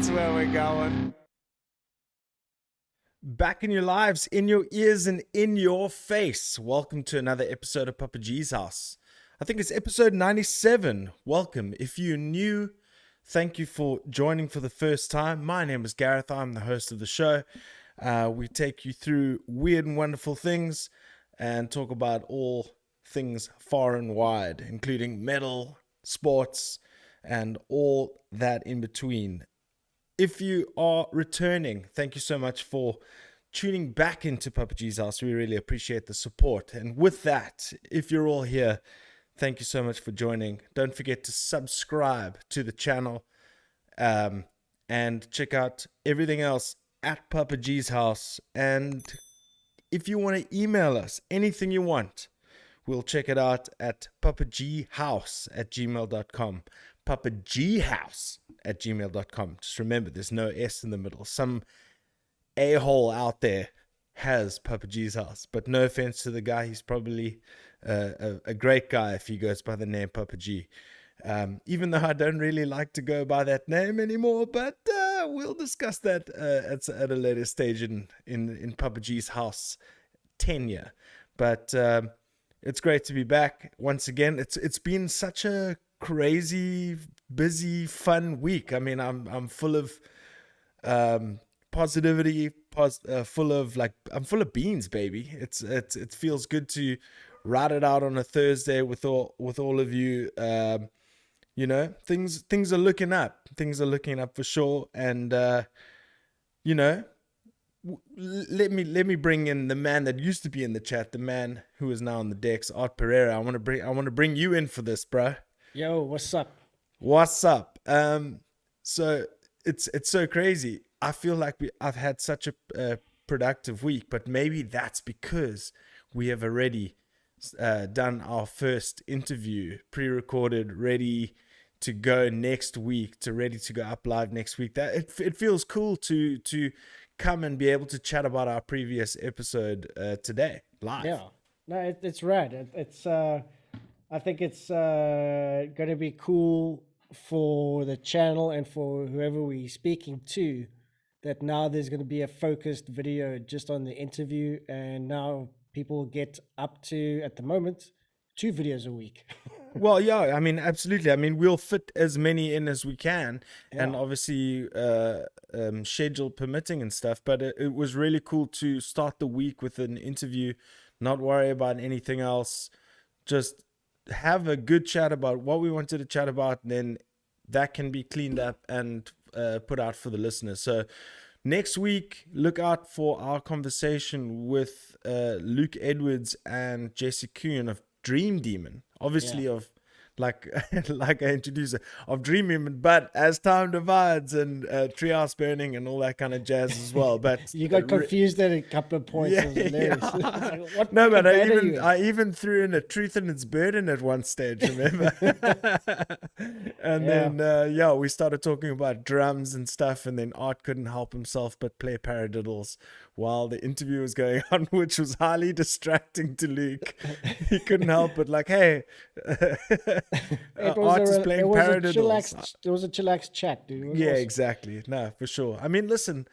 That's where we're going. Back in your lives, in your ears, and in your face. Welcome to another episode of Papa G's House. I think it's episode 97. Welcome. If you're new, thank you for joining for the first time. My name is Gareth. I'm the host of the show. We take you through weird and wonderful things and talk about all things far and wide, including metal, sports, and all that in between. If you are returning, thank you so much for tuning back into Papa G's House. We really appreciate the support. And with that, if you're all here, thank you so much for joining. Don't forget to subscribe to the channel and check out everything else at Papa G's House. And if you want to email us anything you want, we'll check it out at papaghouse@gmail.com. papaghouse@gmail.com. Just remember, there's no S in the middle. Some a-hole out there has Papa G's House, but no offense to the guy. He's probably a great guy if he goes by the name Papa G. Even though I don't really like to go by that name anymore, but we'll discuss that at a later stage in Papa G's House tenure. But it's great to be back once again. It's been such a crazy, busy, fun week. I mean, I'm full of positivity, I'm full of beans, baby. It feels good to write it out on a Thursday with all of you. You know, things are looking up. Things are looking up for sure. And you know, let me bring in the man that used to be in the chat, the man who is now on the decks, Art Pereira. I want to bring you in for this, bro. Yo, what's up? What's up? So it's so crazy. I feel like I've had such a productive week, but maybe that's because we have already done our first interview, pre-recorded, ready to go next week, ready to go up live next week. That it feels cool to come and be able to chat about our previous episode today live. Yeah, no, it's rad. I think it's going to be cool for the channel and for whoever we're speaking to, that now there's going to be a focused video just on the interview, and now people get up to, at the moment, 2 videos a week. Well, yeah, I mean, absolutely. I mean, we'll fit as many in as we can, and obviously schedule permitting and stuff. But it was really cool to start the week with an interview, not worry about anything else, just have a good chat about what we wanted to chat about, and then that can be cleaned up and put out for the listeners. So next week, look out for our conversation with Luke Edwards and Jesse Kuhn of Dream Demon, obviously of like I introduced of Dream Demon, but as time divides and Treehouse Burning and all that kind of jazz as well. But you got confused at a couple of points. No, but I even threw in a Truth and Its Burden at one stage, remember? And then we started talking about drums and stuff, and then Art couldn't help himself but play paradiddles while the interview was going on, which was highly distracting to Luke. He couldn't help but like, hey, Art is playing paradiddles. It was a chillax chat, dude. Yeah, exactly. No, for sure. I mean, listen,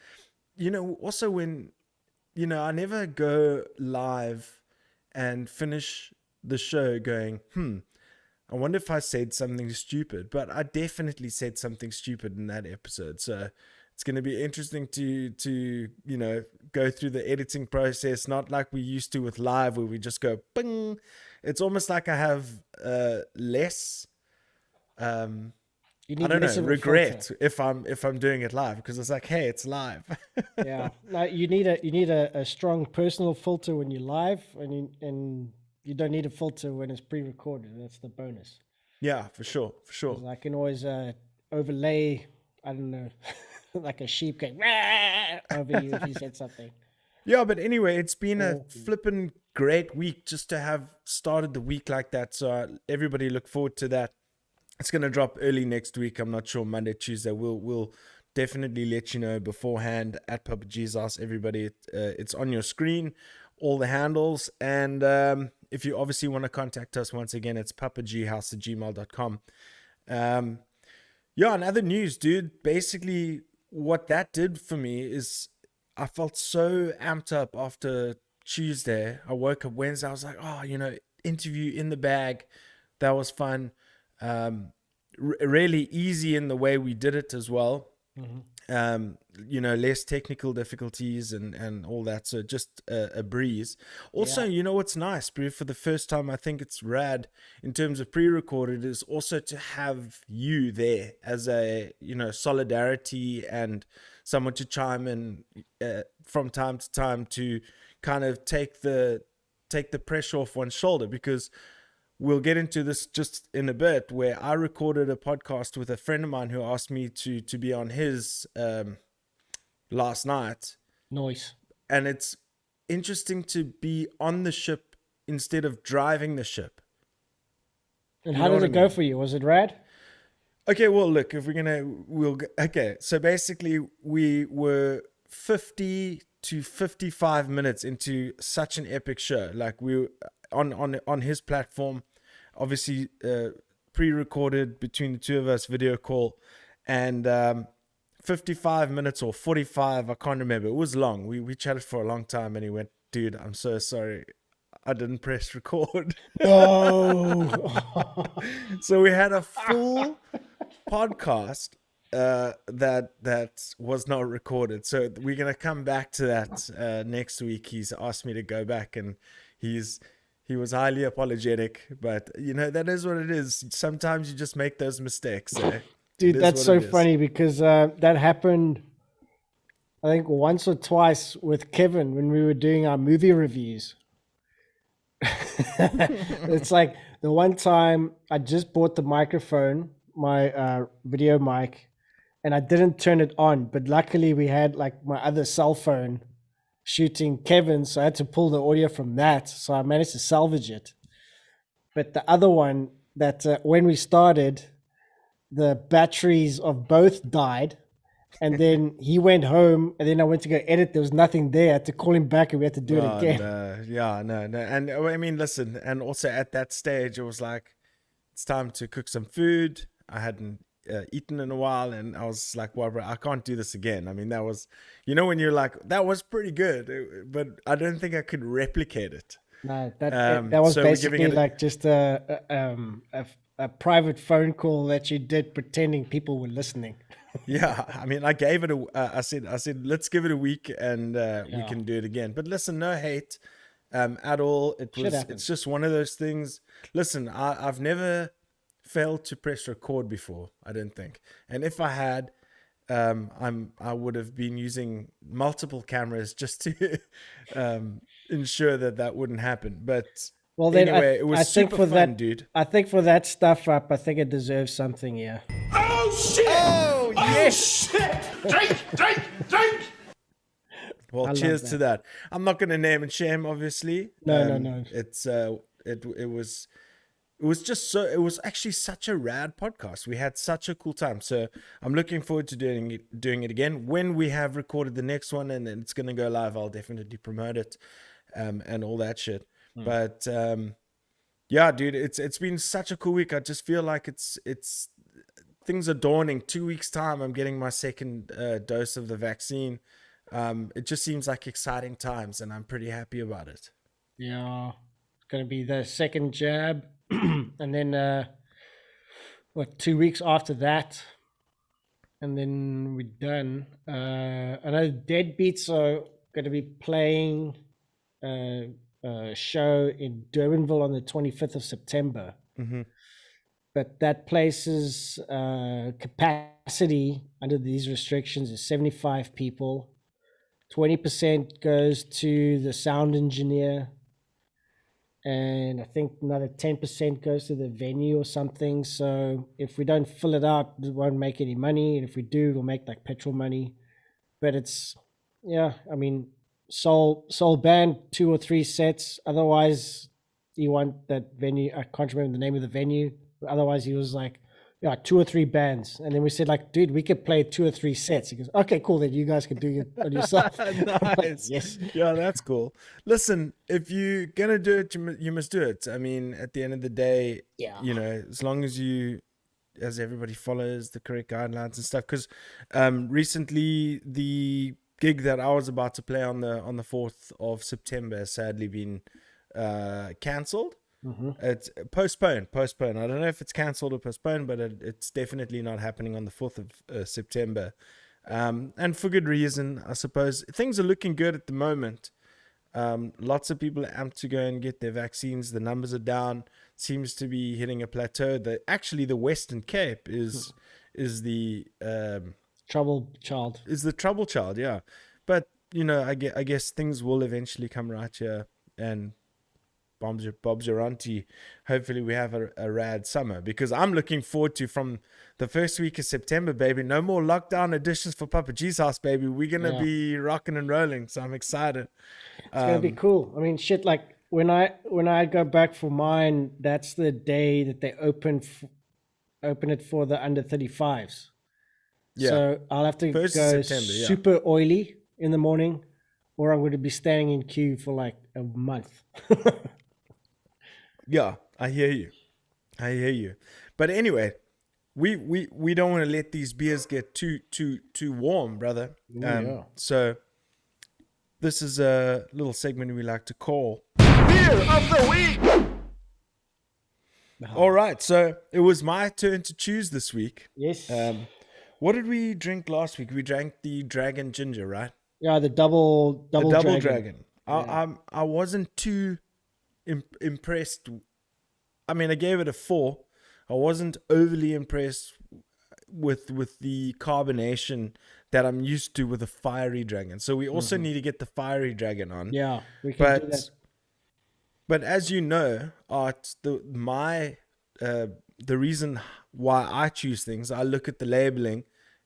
you know, also when, you know, I never go live and finish the show going, I wonder if I said something stupid, but I definitely said something stupid in that episode. So it's going to be interesting to you know, go through the editing process, not like we used to with live where we just go bing. It's almost like I have less you need I don't know, regret filter. if I'm doing it live, because it's like, hey, it's live. Yeah, no, you need a strong personal filter when you're live, and you don't need a filter when it's pre-recorded. That's the bonus. Yeah, for sure. I can always overlay, I don't know, like a sheep going "Rah!" over you if you said something. Yeah, but anyway, it's been a flippin' great week just to have started the week like that. So everybody look forward to that. It's going to drop early next week. I'm not sure, Monday, Tuesday. We'll definitely let you know beforehand at Papa G's House. Everybody, it's on your screen, all the handles. And if you obviously want to contact us, once again, it's papaghouse@gmail.com. Yeah, and other news, dude. Basically, what that did for me is I felt so amped up after Tuesday. I woke up Wednesday. I was like, oh, interview in the bag. That was fun. Um, Really easy in the way we did it as well. Mhm. Less technical difficulties and all that. So just a breeze. Also, Yeah. what's nice, bro, for the first time, I think it's rad in terms of pre-recorded is also to have you there as a, solidarity and someone to chime in from time to time to kind of take the pressure off one's shoulder, because we'll get into this just in a bit, where I recorded a podcast with a friend of mine who asked me to be on his last night. Noise. And it's interesting to be on the ship instead of driving the ship. And You how know did what I it go mean? for you? Was it rad? Okay, well, look, if okay. So basically, we were 50 to 55 minutes into such an epic show. Like, we were on his platform, obviously pre-recorded between the two of us, video call, and 55 minutes or 45, I can't remember. It was long. We chatted for a long time, and he went, dude, I'm so sorry, I didn't press record. No. So we had a full podcast that was not recorded. So we're gonna come back to that next week. He's asked me to go back, and he was highly apologetic, but that is what it is. Sometimes you just make those mistakes. So it Dude, is that's what so it is. funny because that happened, I think, once or twice with Kevin when we were doing our movie reviews. It's like the one time I just bought the microphone, my video mic, and I didn't turn it on. But luckily, we had like my other cell phone shooting Kevin, so I had to pull the audio from that. So I managed to salvage it. But the other one that when we started, the batteries of both died. And then he went home, and then I went to go edit. There was nothing there. I had to call him back, and we had to do it Oh again. no, yeah, no, no. And I mean, listen, and also at that stage, it was like, it's time to cook some food. I hadn't eaten in a while, and I was like, well, bro, I can't do this again. I mean, that was, when you're like, that was pretty good, but I don't think I could replicate it. No, that was So we're giving basically it, like just a private phone call that you did pretending people were listening. yeah. I mean, I gave it I said, let's give it a week, and we Yeah, can do it again. But listen, no hate at all. shit It's happens. just one of those things. Listen, I've never failed to press record before, I don't think. And if I had, I would have been using multiple cameras just to ensure that wouldn't happen. But Well, then anyway, it I was think super for fun, that dude. I think for that stuff up, I think it deserves something. Yeah. Oh shit! Oh Oh yes! shit! Drink, drink, drink! Well, I love cheers to that. that. I'm not going to name and shame, obviously. No, no, no. It's it was just so, it was actually such a rad podcast. We had such a cool time. So I'm looking forward to doing it again. When we have recorded the next one and then it's going to go live, I'll definitely promote it and all that shit. But yeah, dude, it's been such a cool week. I just feel like it's things are dawning. 2 weeks time, I'm getting my second dose of the vaccine. It just seems like exciting times, and I'm pretty happy about it. Yeah, it's gonna be the second jab, and then 2 weeks after that, and then we're done. I know Deadbeats are going to be playing a show in Durbanville on the 25th of September. Mm-hmm. But that place's capacity under these restrictions is 75 people. 20% goes to the sound engineer, and I think another 10% goes to the venue or something. So if we don't fill it out, we won't make any money. And if we do, we'll make like petrol money. But it's, yeah, I mean, Soul band 2 or 3 sets. Otherwise, you want that venue. I can't remember the name of the venue. Otherwise, he was like, yeah, 2 or 3 bands. And then we said, like, dude, we could play 2 or 3 sets. He goes, okay, cool. Then you guys can do it on yourself. I'm like, Nice. yes. Yeah, that's cool. Listen, if you're gonna do it, you must do it. I mean, at the end of the day, Yeah. as long as you as everybody follows the correct guidelines and stuff. Because recently the gig that I was about to play on the 4th of September has sadly been cancelled. It's postponed. I don't know if it's cancelled or postponed, but it's definitely not happening on the 4th of September. And for good reason, I suppose. Things are looking good at the moment. Lots of people are amped to go and get their vaccines. The numbers are down. Seems to be hitting a plateau. Actually, the Western Cape is the trouble child. Is the trouble child, yeah. But I guess things will eventually come right here, and Bob's your auntie. Hopefully we have a rad summer, because I'm looking forward to, from the first week of September, baby, no more lockdown editions for Papa G's house, baby. We're going to be rocking and rolling. So I'm excited. It's going to be cool. I mean, shit, like when I go back for mine, that's the day that they open it for the under 35s. Yeah. So I'll have to go super oily in the morning, or I'm going to be standing in queue for like a month. Yeah, I hear you. But anyway, we don't want to let these beers get too warm, brother. So this is a little segment we like to call Beer of the Week. All right, so it was my turn to choose this week. Yes. What did we drink last week? We drank the Dragon Ginger, right? Yeah, the double dragon. Yeah. I wasn't too impressed. I mean, I gave it a 4. I wasn't overly impressed with the carbonation that I'm used to with a fiery dragon. So we also need to get the fiery dragon on. Yeah, we can do that. But as you know, Art, the reason why I choose things, I look at the labeling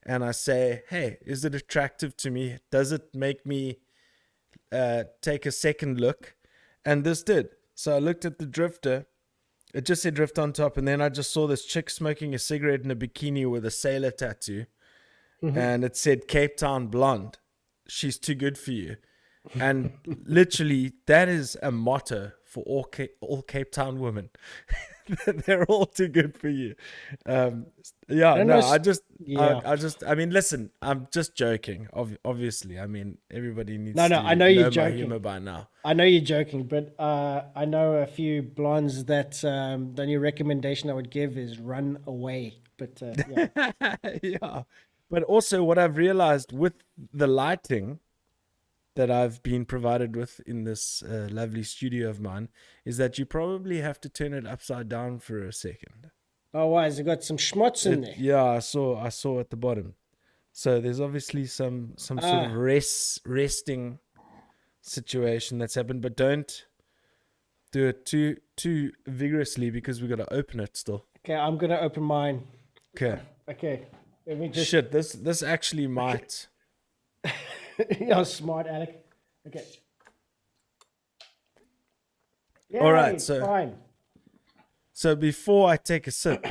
and I say, hey, is it attractive to me? Does it make me take a second look? And this did. So I looked at the drifter. It just said drift on top. And then I just saw this chick smoking a cigarette in a bikini with a sailor tattoo. And it said Cape Town blonde. She's too good for you. And literally, that is a motto for all Cape Town women. They're all too good for you. I mean, listen, I'm just joking. Obviously, I mean, everybody needs to I know you're joking. My humor by now. I know you're joking, but I know a few blondes that the only recommendation I would give is run away. But yeah. Yeah. But also what I've realized with the lighting that I've been provided with in this lovely studio of mine is that you probably have to turn it upside down for a second. Oh, why? Has it got some schmutz in there? Yeah, I saw at the bottom. So there's obviously some sort of resting situation that's happened, but don't do it too vigorously because we got to open it still. Okay, I'm gonna open mine. Okay. Let me just. Shit, this actually might. You're smart, Alec. Okay. Yay, all right, so fine. So before I take a sip,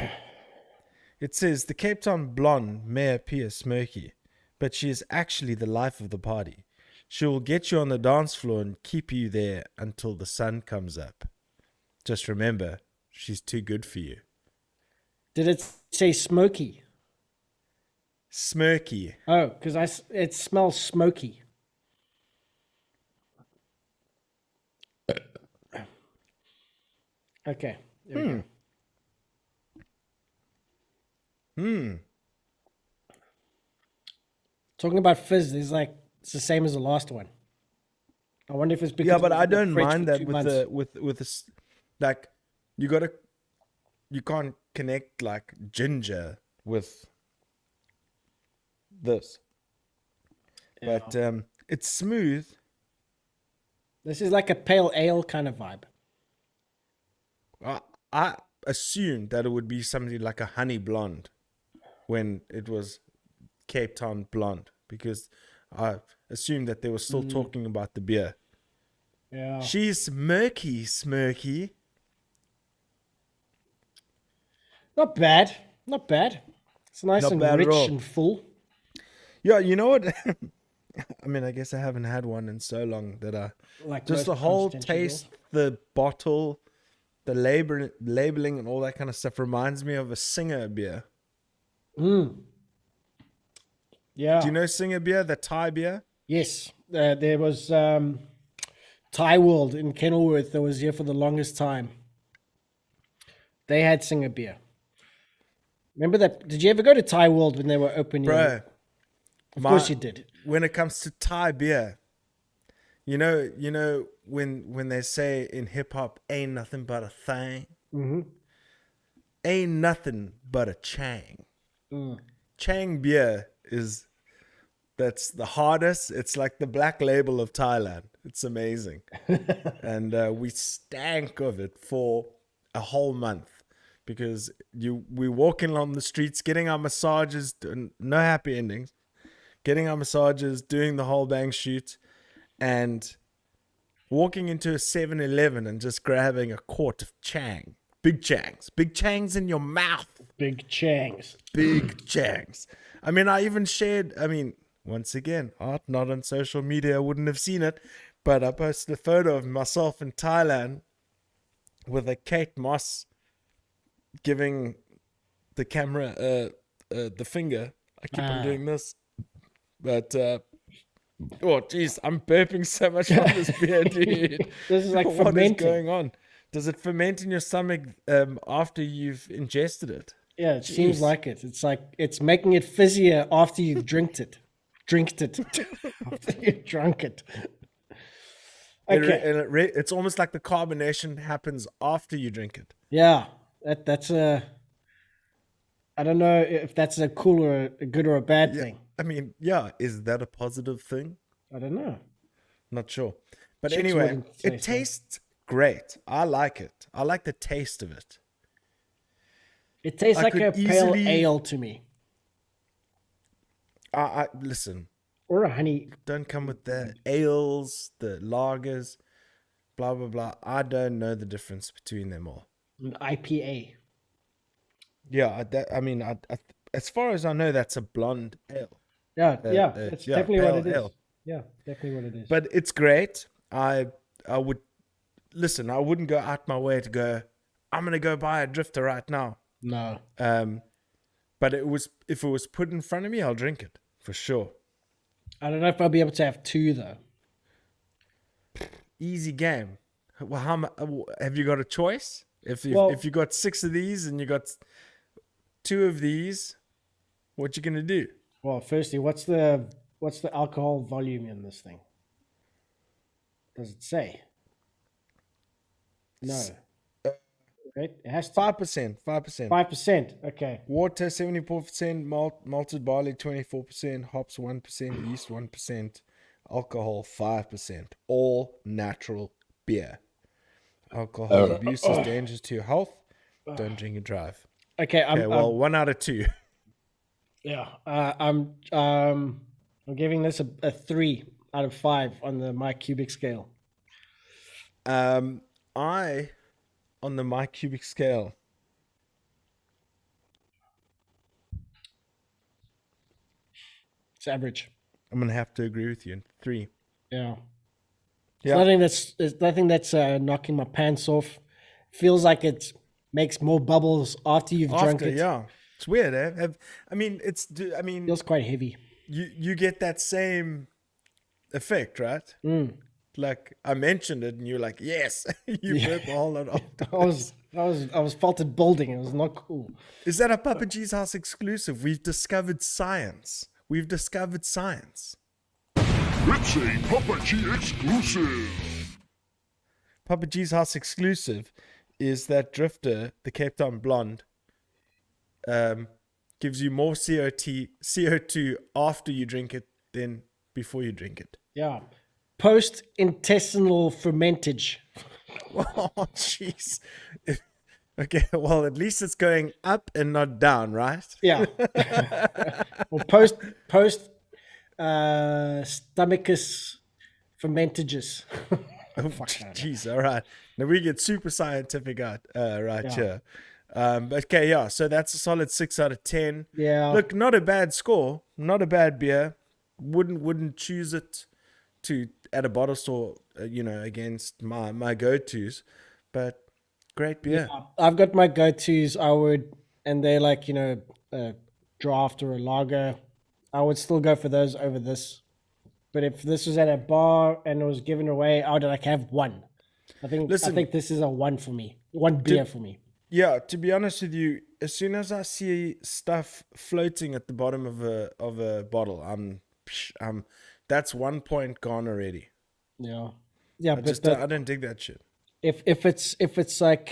it says the Cape Town blonde may appear smirky, but she is actually the life of the party. She will get you on the dance floor and keep you there until the sun comes up. Just remember, she's too good for you. Did it say smoky? Smirky. Oh, because it smells smoky. Okay. There we go. Talking about fizz, it's the same as the last one. I wonder if it's because but I don't mind that with this, like you can't connect like ginger with this. Yeah. But it's smooth. This is like a pale ale kind of vibe. I assumed that it would be something like a honey blonde when it was Cape Town blonde, because I assumed that they were still talking about the beer. Yeah. She's smirky. Not bad. It's nice Not and bad rich at all. and full. Yeah, you know what? I mean, I guess I haven't had one in so long that I... Like just the whole taste, the bottle, the labeling and all that kind of stuff reminds me of a Singer beer. Yeah. Do you know Singer beer, the Thai beer? Yes. There was Thai World in Kenilworth that was here for the longest time. They had Singer beer. Remember that? Did you ever go to Thai World when they were opening? Bro, Of course you did. When it comes to Thai beer, you know when they say in hip hop, ain't nothing but a thing. Ain't nothing but a Chang. Chang beer that's the hardest. It's like the black label of Thailand. It's amazing. And we stank of it for a whole month because we walking along the streets, getting our massages, no happy endings, getting our massages, doing the whole bang shoot, and walking into a 7-Eleven and just grabbing a quart of Chang. Big Changs in your mouth. Big Changs. Big Changs. I mean, I even shared, once again, not on social media, I wouldn't have seen it, but I posted a photo of myself in Thailand with a Kate Moss giving the camera the finger. I keep on doing this. But, oh, jeez, I'm burping so much from this beer, dude. This is like What is fermenting. going on? Does it ferment in your stomach after you've ingested it? Yeah, it seems like it. It's like it's making it fizzier after you've drinked it. After you've drunk it. Okay. It's almost like the carbonation happens after you drink it. Yeah, that's a. I don't know if that's a cool or a good or a bad thing. I mean, yeah, is that a positive thing? I don't know. Not sure. But Chicks anyway, wouldn't say it so. tastes great. I like it. I like the taste of it. It tastes I like a could pale easily- ale to me, I listen, or a honey. don't come with the ales, the lagers, blah, blah, blah. I don't know the difference between them all. An IPA. Yeah, as far as I know, that's a blonde ale. Yeah, it's yeah, definitely what pale it is. ale. Yeah, definitely what it is. But it's great. I would listen. I wouldn't go out my way to go. I'm gonna go buy a drifter right now. No. But if it was put in front of me, I'll drink it for sure. I don't know if I'll be able to have two though. Easy game. Well, have you got a choice? If Well- you got 6 of these and you got 2 of these, what you gonna do? Well, firstly, what's the alcohol volume in this thing? Does it say? No. Right? It has to. 5%. 5%. Okay. Water 74%, malted barley 24%, hops 1%, yeast 1%, alcohol 5%. All natural beer. Alcohol abuse is dangerous to your health. Don't drink and drive. Okay. Okay, well, 1 out of 2. Yeah. I'm giving this a 3 out of 5 on the my cubic scale. On the my cubic scale, It's average. I'm gonna have to agree with you. 3. Yeah. Yeah. There's nothing that's knocking my pants off. Feels like it makes more bubbles after you've drunk After, it. yeah, it's weird. Feels quite heavy. you get that same effect, right? Like I mentioned it, and you're like, yes, you burp a whole lot of. I was felt it building. It was not cool. Is that a Papa G's House exclusive? We've discovered science. It's a Papa G exclusive. Papa G's House exclusive is that drifter, the Cape Town Blonde, gives you more CO2 after you drink it than before you drink it. Yeah. Post-intestinal fermentage. Oh, jeez. Okay, well, at least it's going up and not down, right? Yeah. Well, post stomachus fermentages. Oh, jeez, all right. Now we get super scientific right here. Okay, yeah, so that's a solid 6 out of 10. Yeah. Look, not a bad score, not a bad beer. Wouldn't choose it at a bottle store, against my go-tos, but Great beer. I've got my go-tos. And they're like, a draft or a lager. I would still go for those over this. But if this was at a bar and it was given away, I would like have one. I Listen, think this is a one for me. One beer for me. yeah, to be honest with you, as soon as I see stuff floating at the bottom of a bottle, that's 1 point gone already. Yeah. Yeah, I don't dig that shit. if it's like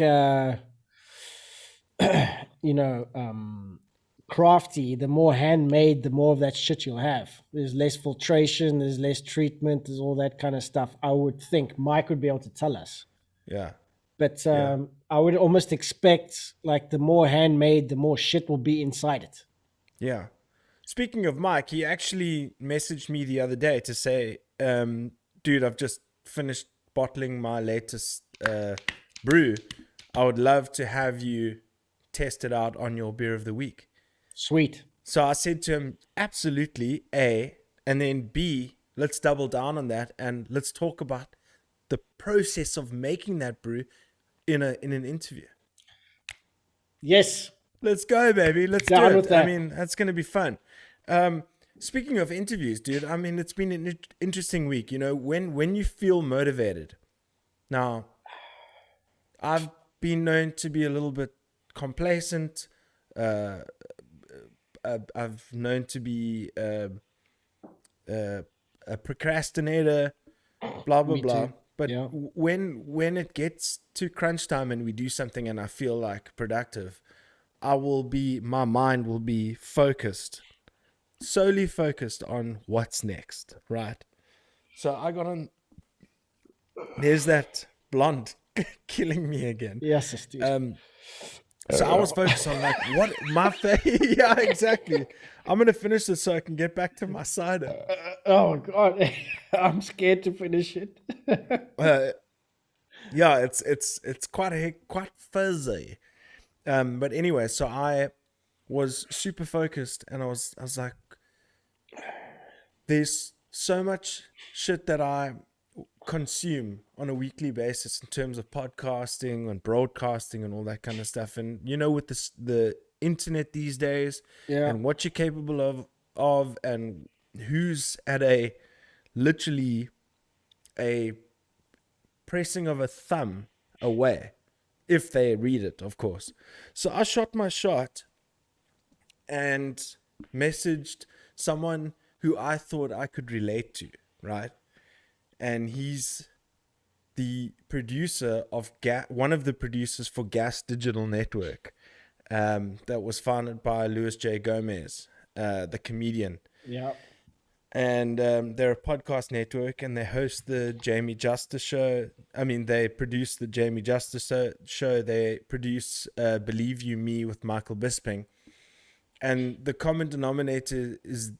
crafty, the more handmade, the more of that shit you'll have. There's less filtration, there's less treatment, there's all that kind of stuff. I would think Mike would be able to tell us. Yeah. But I would almost expect like the more handmade, the more shit will be inside it. Yeah. Speaking of Mike, he actually messaged me the other day to say, dude, I've just finished bottling my latest brew. I would love to have you test it out on your beer of the week. Sweet. So I said to him, absolutely, A, and then B, let's double down on that and let's talk about the process of making that brew in an interview. Yes. Let's go, baby. Let's Down do it. with that. I mean, that's going to be fun. Speaking of interviews, dude, I mean, it's been an interesting week. When you feel motivated. Now, I've been known to be a little bit complacent. I've known to be a procrastinator, blah, blah, Me blah. too. But Yeah. when it gets to crunch time and we do something and I feel like productive, my mind will be solely focused on what's next, right? So I got on, there's that blonde killing me again. Yes, dude. So I was focused on like what yeah, exactly. I'm gonna finish this so I can get back to my cider. Oh God, I'm scared to finish it. Yeah, it's quite fuzzy. But anyway, so I was super focused, and I was like, there's so much shit that I consume on a weekly basis in terms of podcasting and broadcasting and all that kind of stuff. And with the internet these days, Yeah. and what you're capable of and who's at a literally a pressing of a thumb away, if they read it, of course. So I shot my shot and messaged someone who I thought I could relate to, right? And he's the producer of one of the producers for Gas Digital Network, that was founded by Louis J. Gomez, the comedian. Yeah. And they're a podcast network, and they host the Jamie Justice show. I mean, they produce the Jamie Justice show. They produce Believe You Me with Michael Bisping. And the common denominator is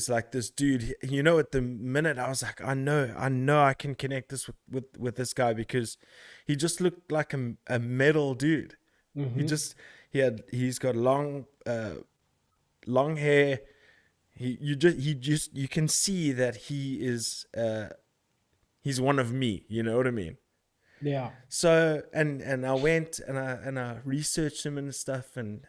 like this dude. At the minute I was like, I know I can connect this with this guy, because he just looked like a metal dude. Mm-hmm. He's got long hair. You can see that he's one of me. You know what I mean? Yeah. So and I went and I researched him and stuff, and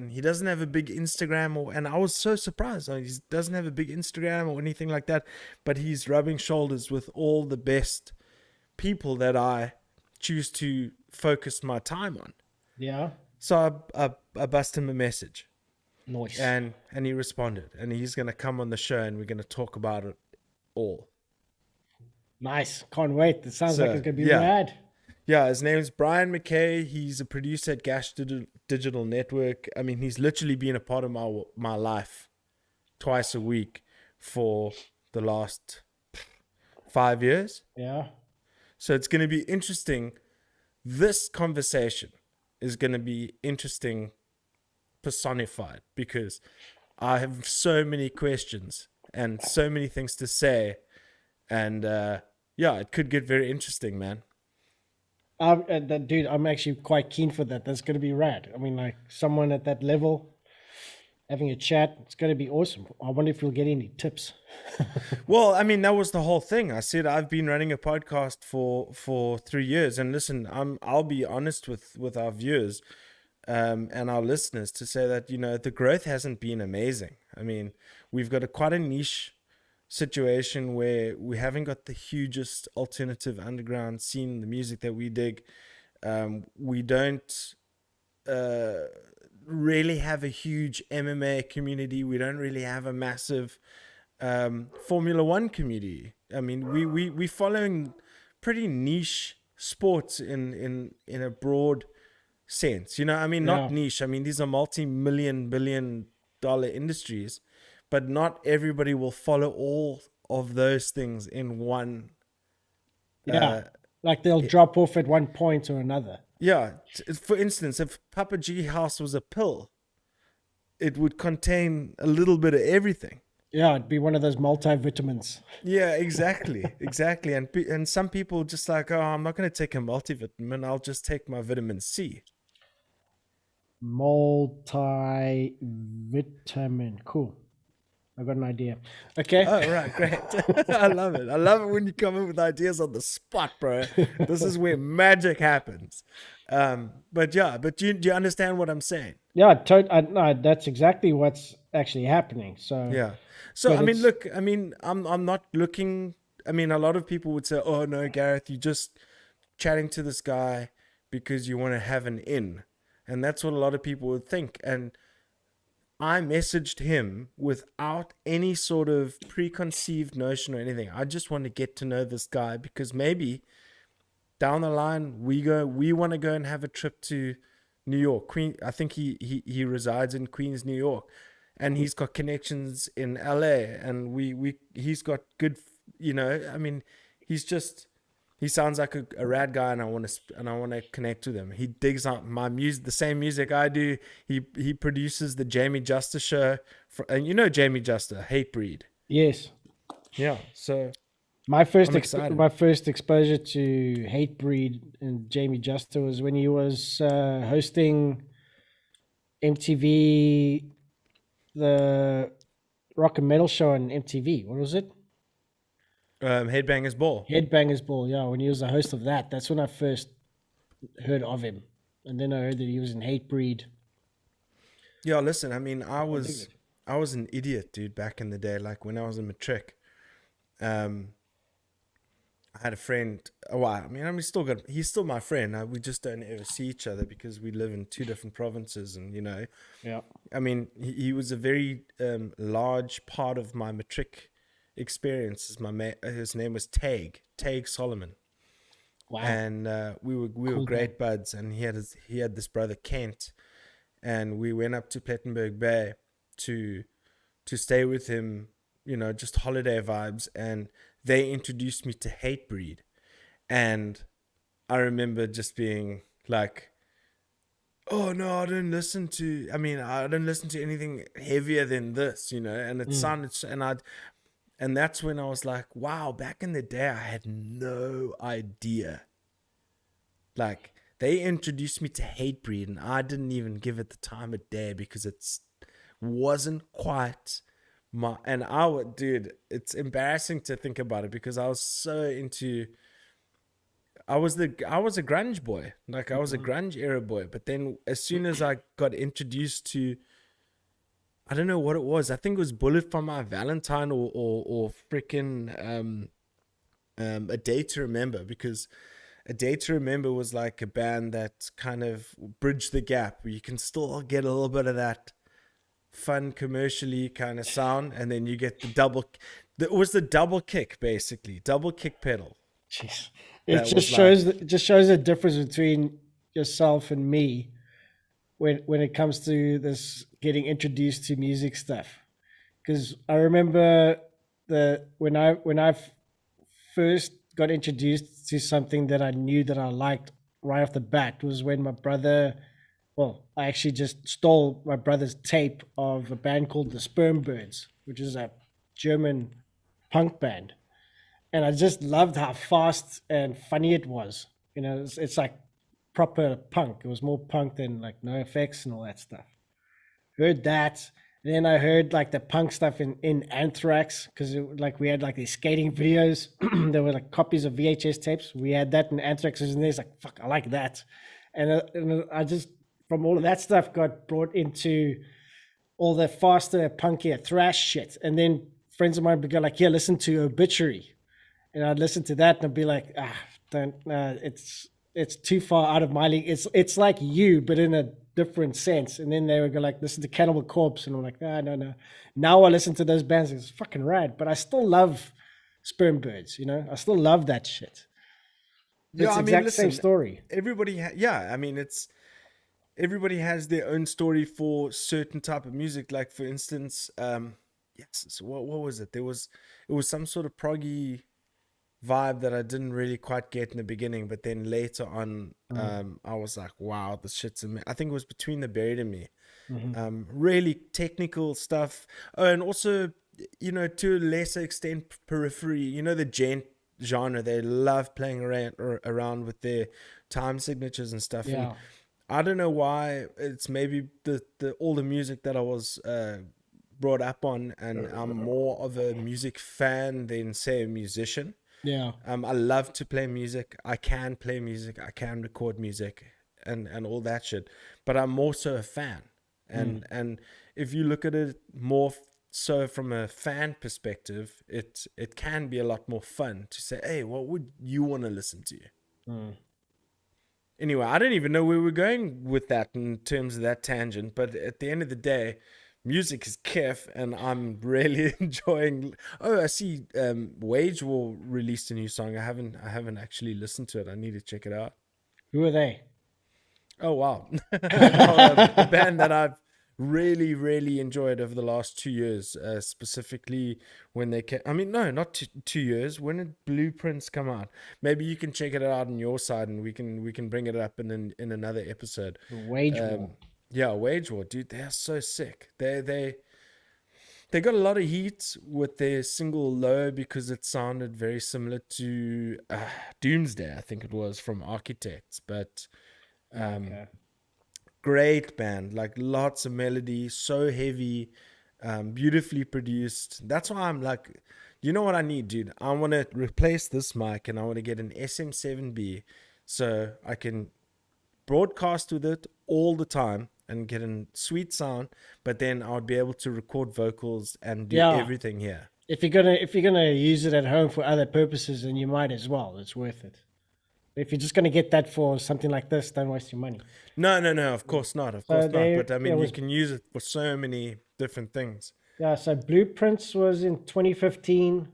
he doesn't have a big Instagram, and I was so surprised. He doesn't have a big Instagram or anything like that, but he's rubbing shoulders with all the best people that I choose to focus my time on. Yeah. So I bust him a message. Nice. And he responded, and he's going to come on the show, and we're going to talk about it all. Nice. Can't wait. It sounds like it's going to be rad. Yeah, his name's Brian McKay. He's a producer at Gas Digital Network. I mean, he's literally been a part of my life twice a week for the last 5 years. Yeah. So it's going to be interesting. This conversation is going to be interesting personified, because I have so many questions and so many things to say, and it could get very interesting, man. Dude, I'm actually quite keen for that. That's going to be rad. I mean, like someone at that level, having a chat. It's going to be awesome. I wonder if we'll get any tips. Well, I mean, that was the whole thing. I said I've been running a podcast for 3 years, and listen, I'll be honest with our viewers, and our listeners to say that the growth hasn't been amazing. I mean, we've got quite a niche situation where we haven't got the hugest alternative underground scene, the music that we dig. We don't really have a huge MMA community. We don't really have a massive Formula One community. I mean, we following pretty niche sports in a broad sense. I mean, not Yeah. niche. I mean, these are multi-million, billion-dollar industries, but not everybody will follow all of those things in one. Yeah. Like they'll drop off at one point or another. Yeah. For instance, if Papa G House was a pill, it would contain a little bit of everything. Yeah, it'd be one of those multivitamins. Yeah, exactly, exactly. And some people just like, oh, I'm not going to take a multivitamin. I'll just take my vitamin C. Multivitamin. Cool. I got an idea. Okay. Oh, right, great. I love it. I love it when you come up with ideas on the spot, bro. This is where magic happens. But do you understand what I'm saying? Yeah, no, that's exactly what's actually happening. So Yeah. So but I mean, it's- look, I mean, I'm not looking. I mean, a lot of people would say, "Oh no, Gareth, you just chatting to this guy because you want to have an in," and that's what a lot of people would think. And I messaged him without any sort of preconceived notion or anything. I just want to get to know this guy because maybe down the line we want to go and have a trip to New York. I think he resides in Queens, New York, and he's got connections in LA, and he's got good, I mean, he sounds like a rad guy, and I want to connect with him. He digs out my music, the same music I do. He produces the Jamie Juster show, and Jamie Juster, Hatebreed. yes. Yeah, so My first I'm excited. my first exposure to Hatebreed and Jamie Juster was when he was hosting MTV, the rock and metal show on MTV. What was it? Headbangers Ball. Headbangers Ball. Yeah, when he was the host of that, that's when I first heard of him, and then I heard that he was in Hatebreed. Yeah, listen, I mean, I dig was it. an idiot, dude, back in the day, like when I was in matric. I had a friend. Well, I mean, he's still my friend. We just don't ever see each other because we live in two different provinces, and Yeah. I mean, he was a very large part of my matric experience. His name was Tag Solomon. Wow. And we were Cool great buds, and he had this brother Kent, and we went up to Plettenberg Bay to stay with him, just holiday vibes, and they introduced me to Hatebreed, and I remember just being like, oh no, I don't listen to anything heavier than this, and it sounded and that's when I was like, wow, back in the day, I had no idea. Like, they introduced me to Hatebreed, and I didn't even give it the time of day because wasn't quite my. And dude, it's embarrassing to think about it because I was so into. I was a grunge boy, like I was a grunge era boy. But then, as soon as I got introduced to, I don't know what it was. I think it was Bullet for My Valentine or freaking A Day to Remember, because A Day to Remember was like a band that kind of bridged the gap where you can still get a little bit of that fun commercially kind of sound, and then you get it was the double kick, basically double kick pedal. Jeez. That It was just shows the difference between yourself and me when it comes to this getting introduced to music stuff. Because I remember when I first got introduced to something that I knew that I liked right off the bat was when my brother, well, I actually just stole my brother's tape of a band called the Sperm Birds, which is a German punk band, and I just loved how fast and funny it was. It's like proper punk. It was more punk than like No Effects and all that stuff. Heard that, Then I heard like the punk stuff in Anthrax because like we had like these skating videos. There were like copies of VHS tapes. We had that in Anthrax, and there's like fuck, I like that, and I just from all of that stuff got brought into all the faster, punkier thrash shit. And then friends of mine would go like, "Yeah, listen to Obituary," and I'd listen to that and I'd be like, don't, it's too far out of my league. It's like you, but in a different sense. And then they would go like, listen to Cannibal Corpse, and I'm like, no. Now I listen to those bands. It's fucking rad, but I still love Sperm Birds. I still love that shit. Yeah, It's I the mean, exact same listen, story. yeah, I mean, everybody has their own story for certain type of music. Like for instance, yes, so what was it? It was some sort of proggy vibe that I didn't really quite get in the beginning, but then later on, I was like, wow, this shit's I think it was Between the Buried and Me. Really technical stuff. Oh, and also, to a lesser extent, Periphery. The gent genre, they love playing around with their time signatures and stuff. And Yeah. I don't know why. It's maybe the all the music that I was brought up on, and I'm more of a music fan than say a musician. Yeah. I love to play music. I can play music. I can record music, and all that shit. But I'm also a fan, and if you look at it more so from a fan perspective, it can be a lot more fun to say, hey, what would you want to listen to? Anyway, I don't even know where we're going with that in terms of that tangent, but at the end of the day, music is kef, and I'm really enjoying. Oh, I see. Wage War released a new song. I haven't actually listened to it. I need to check it out. Who are they? Oh wow, a band that I've really really enjoyed over the last 2 years, specifically when they came. I mean, no, not 2 years. When did Blueprints come out? Maybe you can check it out on your side, and we can bring it up in another episode. Wage War. Yeah, Wage War, dude, they are so sick. They got a lot of heat with their single Low because it sounded very similar to Doomsday, I think it was, from Architects. But Okay. great band, like lots of melody, so heavy, beautifully produced. That's why I'm like, you know what I need, dude? I want to replace this mic, and I want to get an SM7B so I can broadcast with it all the time and get a sweet sound, but then I would be able to record vocals and do Yeah. everything here. If you're gonna use it at home for other purposes, then you might as well. It's worth it. If you're just gonna get that for something like this, don't waste your money. No, of course not, of course not. But I mean, it you was can use it for so many different things. yeah. So Blueprints was in 2015.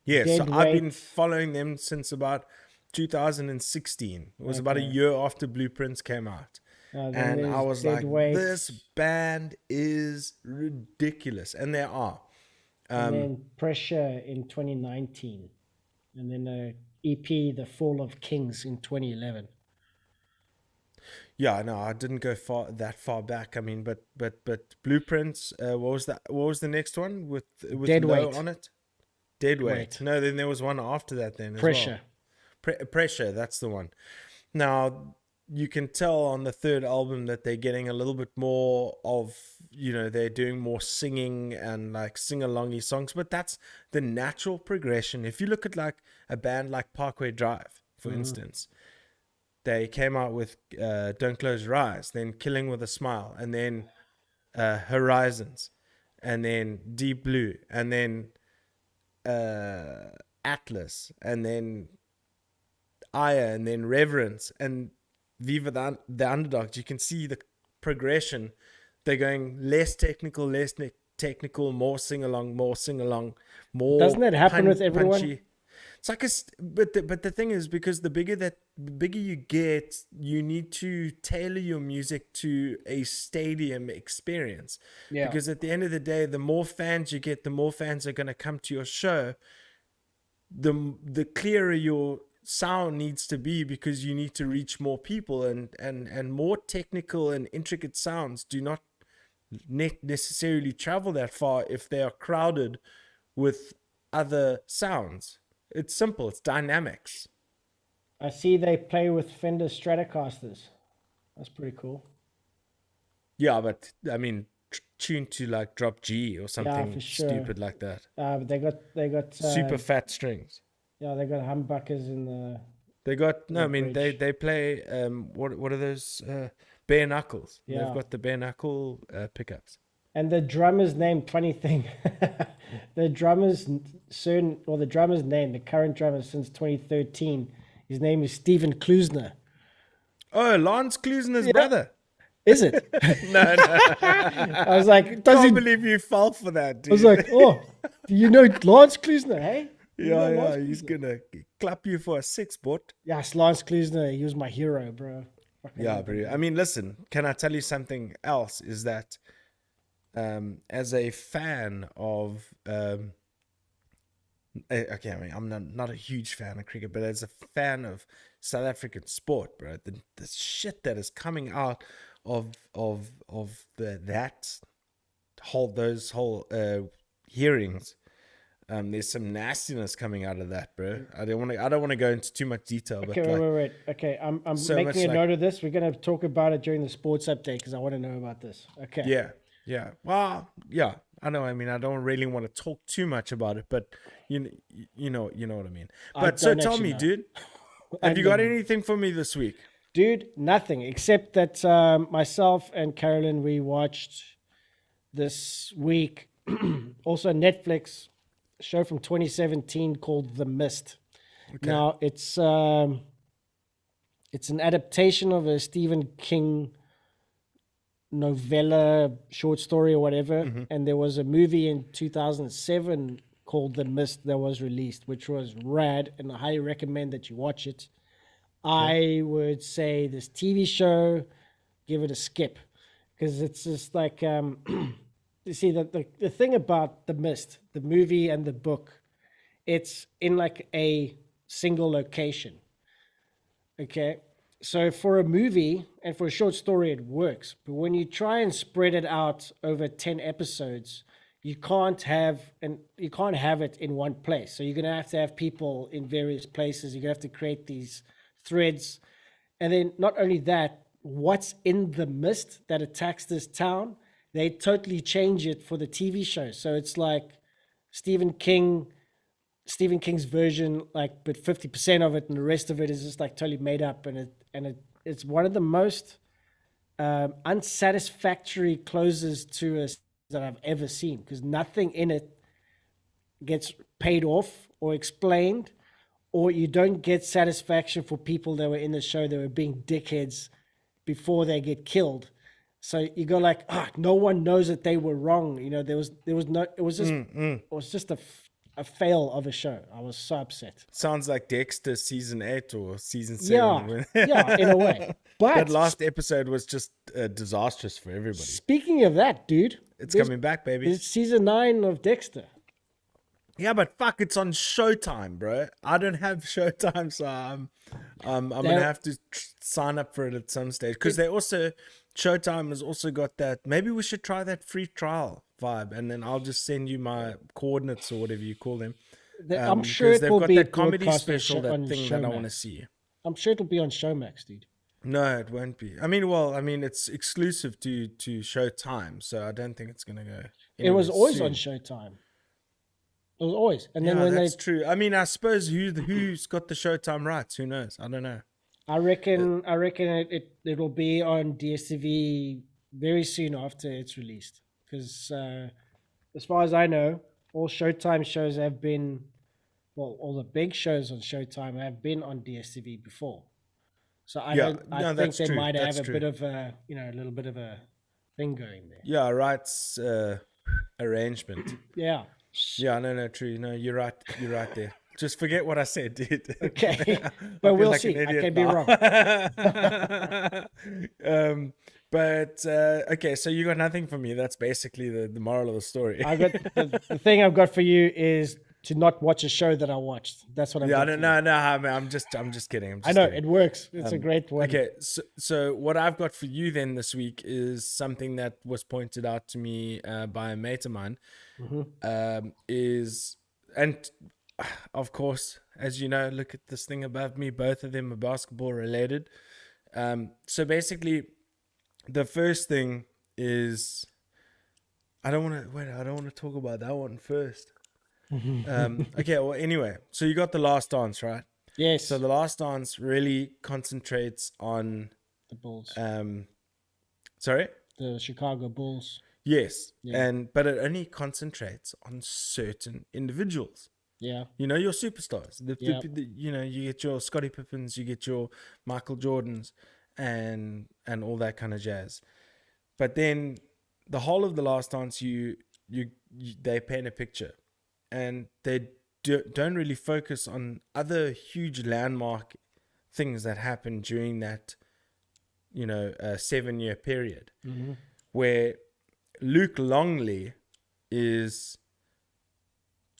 Yeah, so Dead I've been Weight. following them since about 2016. It was about a Okay. year after Blueprints came out. Then And I there's was Dead like, Weight, this band is ridiculous. And they are. and then Pressure in 2019, and then the EP, The Fall of Kings, in 2011. Yeah, no, I didn't go that far back. I mean, but Blueprints. What was that? What was the next one with Dead Low Weight. on it? Dead Weight. Weight. No, then there was one after that. Then Pressure. as well. Pressure. That's the one. Now you can tell on the third album that they're getting a little bit more of, they're doing more singing and like sing-alongy songs, but that's the natural progression. If you look at like a band like Parkway Drive, for instance, they came out with Don't Close Your Eyes, then Killing with a Smile, and then Horizons, and then Deep Blue, and then Atlas, and then Aya, and then Reverence, and Viva the Underdogs. You can see the progression. They're going less technical, more sing along, more Doesn't that happen with everyone? punchy. It's like but the thing is, because the bigger you get, you need to tailor your music to a stadium experience. Yeah. Because at the end of the day, the more fans you get, the more fans are going to come to your show. The clearer your sound needs to be, because you need to reach more people, and more technical and intricate sounds do not necessarily travel that far if they are crowded with other sounds. It's simple. It's dynamics. I see they play with Fender Stratocasters. That's pretty cool. Yeah, but I mean, tuned to like drop G or something for sure. stupid like that. But they got Super fat strings. yeah, they got humbuckers in the. They got no. I mean, bridge. they play. What are those? Bare knuckles. Yeah. They've got the bare knuckle pickups. And the drummer's name, funny thing, the drummer's name, the current drummer since 2013, his name is Steven Klusner. Oh, Lance Klusner's brother. Is it? No. I was like, I can't believe you fell for that, dude. I was like, oh, do you know Lance Klusner, hey? Yeah, he's gonna clap you for a six, bot. Yes, Lance Klusner, he was my hero, bro. Fucking Yeah, but I mean, listen, can I tell you something else? Is that as a fan of okay, I mean, I'm not a huge fan of cricket, but as a fan of South African sport, bro, the shit that is coming out of those whole hearings. There's some nastiness coming out of that, bro. I don't want to go into too much detail. Okay, but wait. Okay, I'm so making a note of this. We're gonna talk about it during the sports update because I want to know about this. Okay. Yeah. Well, yeah. I know. I mean, I don't really want to talk too much about it, but you know what I mean. But so tell me, dude, have you got anything for me this week? Dude, nothing except that myself and Carolyn, we watched this week also Netflix show from 2017 called The Mist. Okay. Now it's an adaptation of a Stephen King novella, short story or whatever, and there was a movie in 2007 called The Mist that was released, which was rad, and I highly recommend that you watch it. I would say this TV show, give it a skip, because it's just like you see the thing about The Mist, the movie and the book, it's in like a single location. Okay, so for a movie and for a short story it works, but when you try and spread it out over 10 episodes, you can't have it in one place. So you're gonna have people in various places. You're gonna have to create these threads, and then not only that, what's in the mist that attacks this town, they totally change it for the TV show. So it's like Stephen King's version, like, but 50% of it and the rest of it is just like totally made up, and it's one of the most unsatisfactory closes to a that I've ever seen, because nothing in it gets paid off or explained, or you don't get satisfaction for people that were in the show that were being dickheads before they get killed. So you go like, no one knows that they were wrong. You know, there was no, it was just a fail of a show. I was so upset. Sounds like Dexter season 8 or season 7. Yeah, in a way. But that last episode was just disastrous for everybody. Speaking of that, dude, it's coming back, baby. It's season 9 of Dexter. Yeah, but fuck, it's on Showtime, bro. I don't have Showtime, so I'm gonna have to sign up for it at some stage, because Showtime has also got that. Maybe we should try that free trial vibe, and then I'll just send you my coordinates or whatever you call them. I'm sure they've got that comedy special, that thing that I want to see. I'm sure it'll be on Showmax, dude. No, it won't be. I mean, it's exclusive to Showtime, so I don't think it's gonna go. It was always on Showtime. It was always, and then when that's true. I mean, I suppose who's got the Showtime rights? Who knows? I don't know. I reckon it will be on DSTV very soon after it's released, because as far as I know, all Showtime shows have been, all the big shows on Showtime have been on DSTV before. So I think they might have a bit of a, a little bit of a thing going there. Yeah, rights arrangement. Yeah. Yeah, no, true. No, you're right there. Just forget what I said, dude. Okay, but we'll see. I can be wrong. Okay, so you got nothing for me. That's basically the moral of the story. I got the thing I've got for you is to not watch a show that I watched. That's what I'm. Yeah, no. I'm just kidding. I know it works. It's a great one. Okay, so what I've got for you then this week is something that was pointed out to me by a mate of mine. And of course, as you know, look at this thing above me. Both of them are basketball related. So basically, the first thing is I don't want to wait. I don't want to talk about that one first. Okay. Well, anyway, so you got The Last Dance, right? Yes. So The Last Dance really concentrates on the Bulls, sorry. the Chicago Bulls. Yes, Yeah. but it only concentrates on certain individuals. Yeah. You know, your superstars. Yeah. You know, you get your Scottie Pippins, you get your Michael Jordans, and all that kind of jazz. But then the whole of The Last Dance, they paint a picture, and they don't really focus on other huge landmark things that happened during that, 7-year period, where Luke Longley was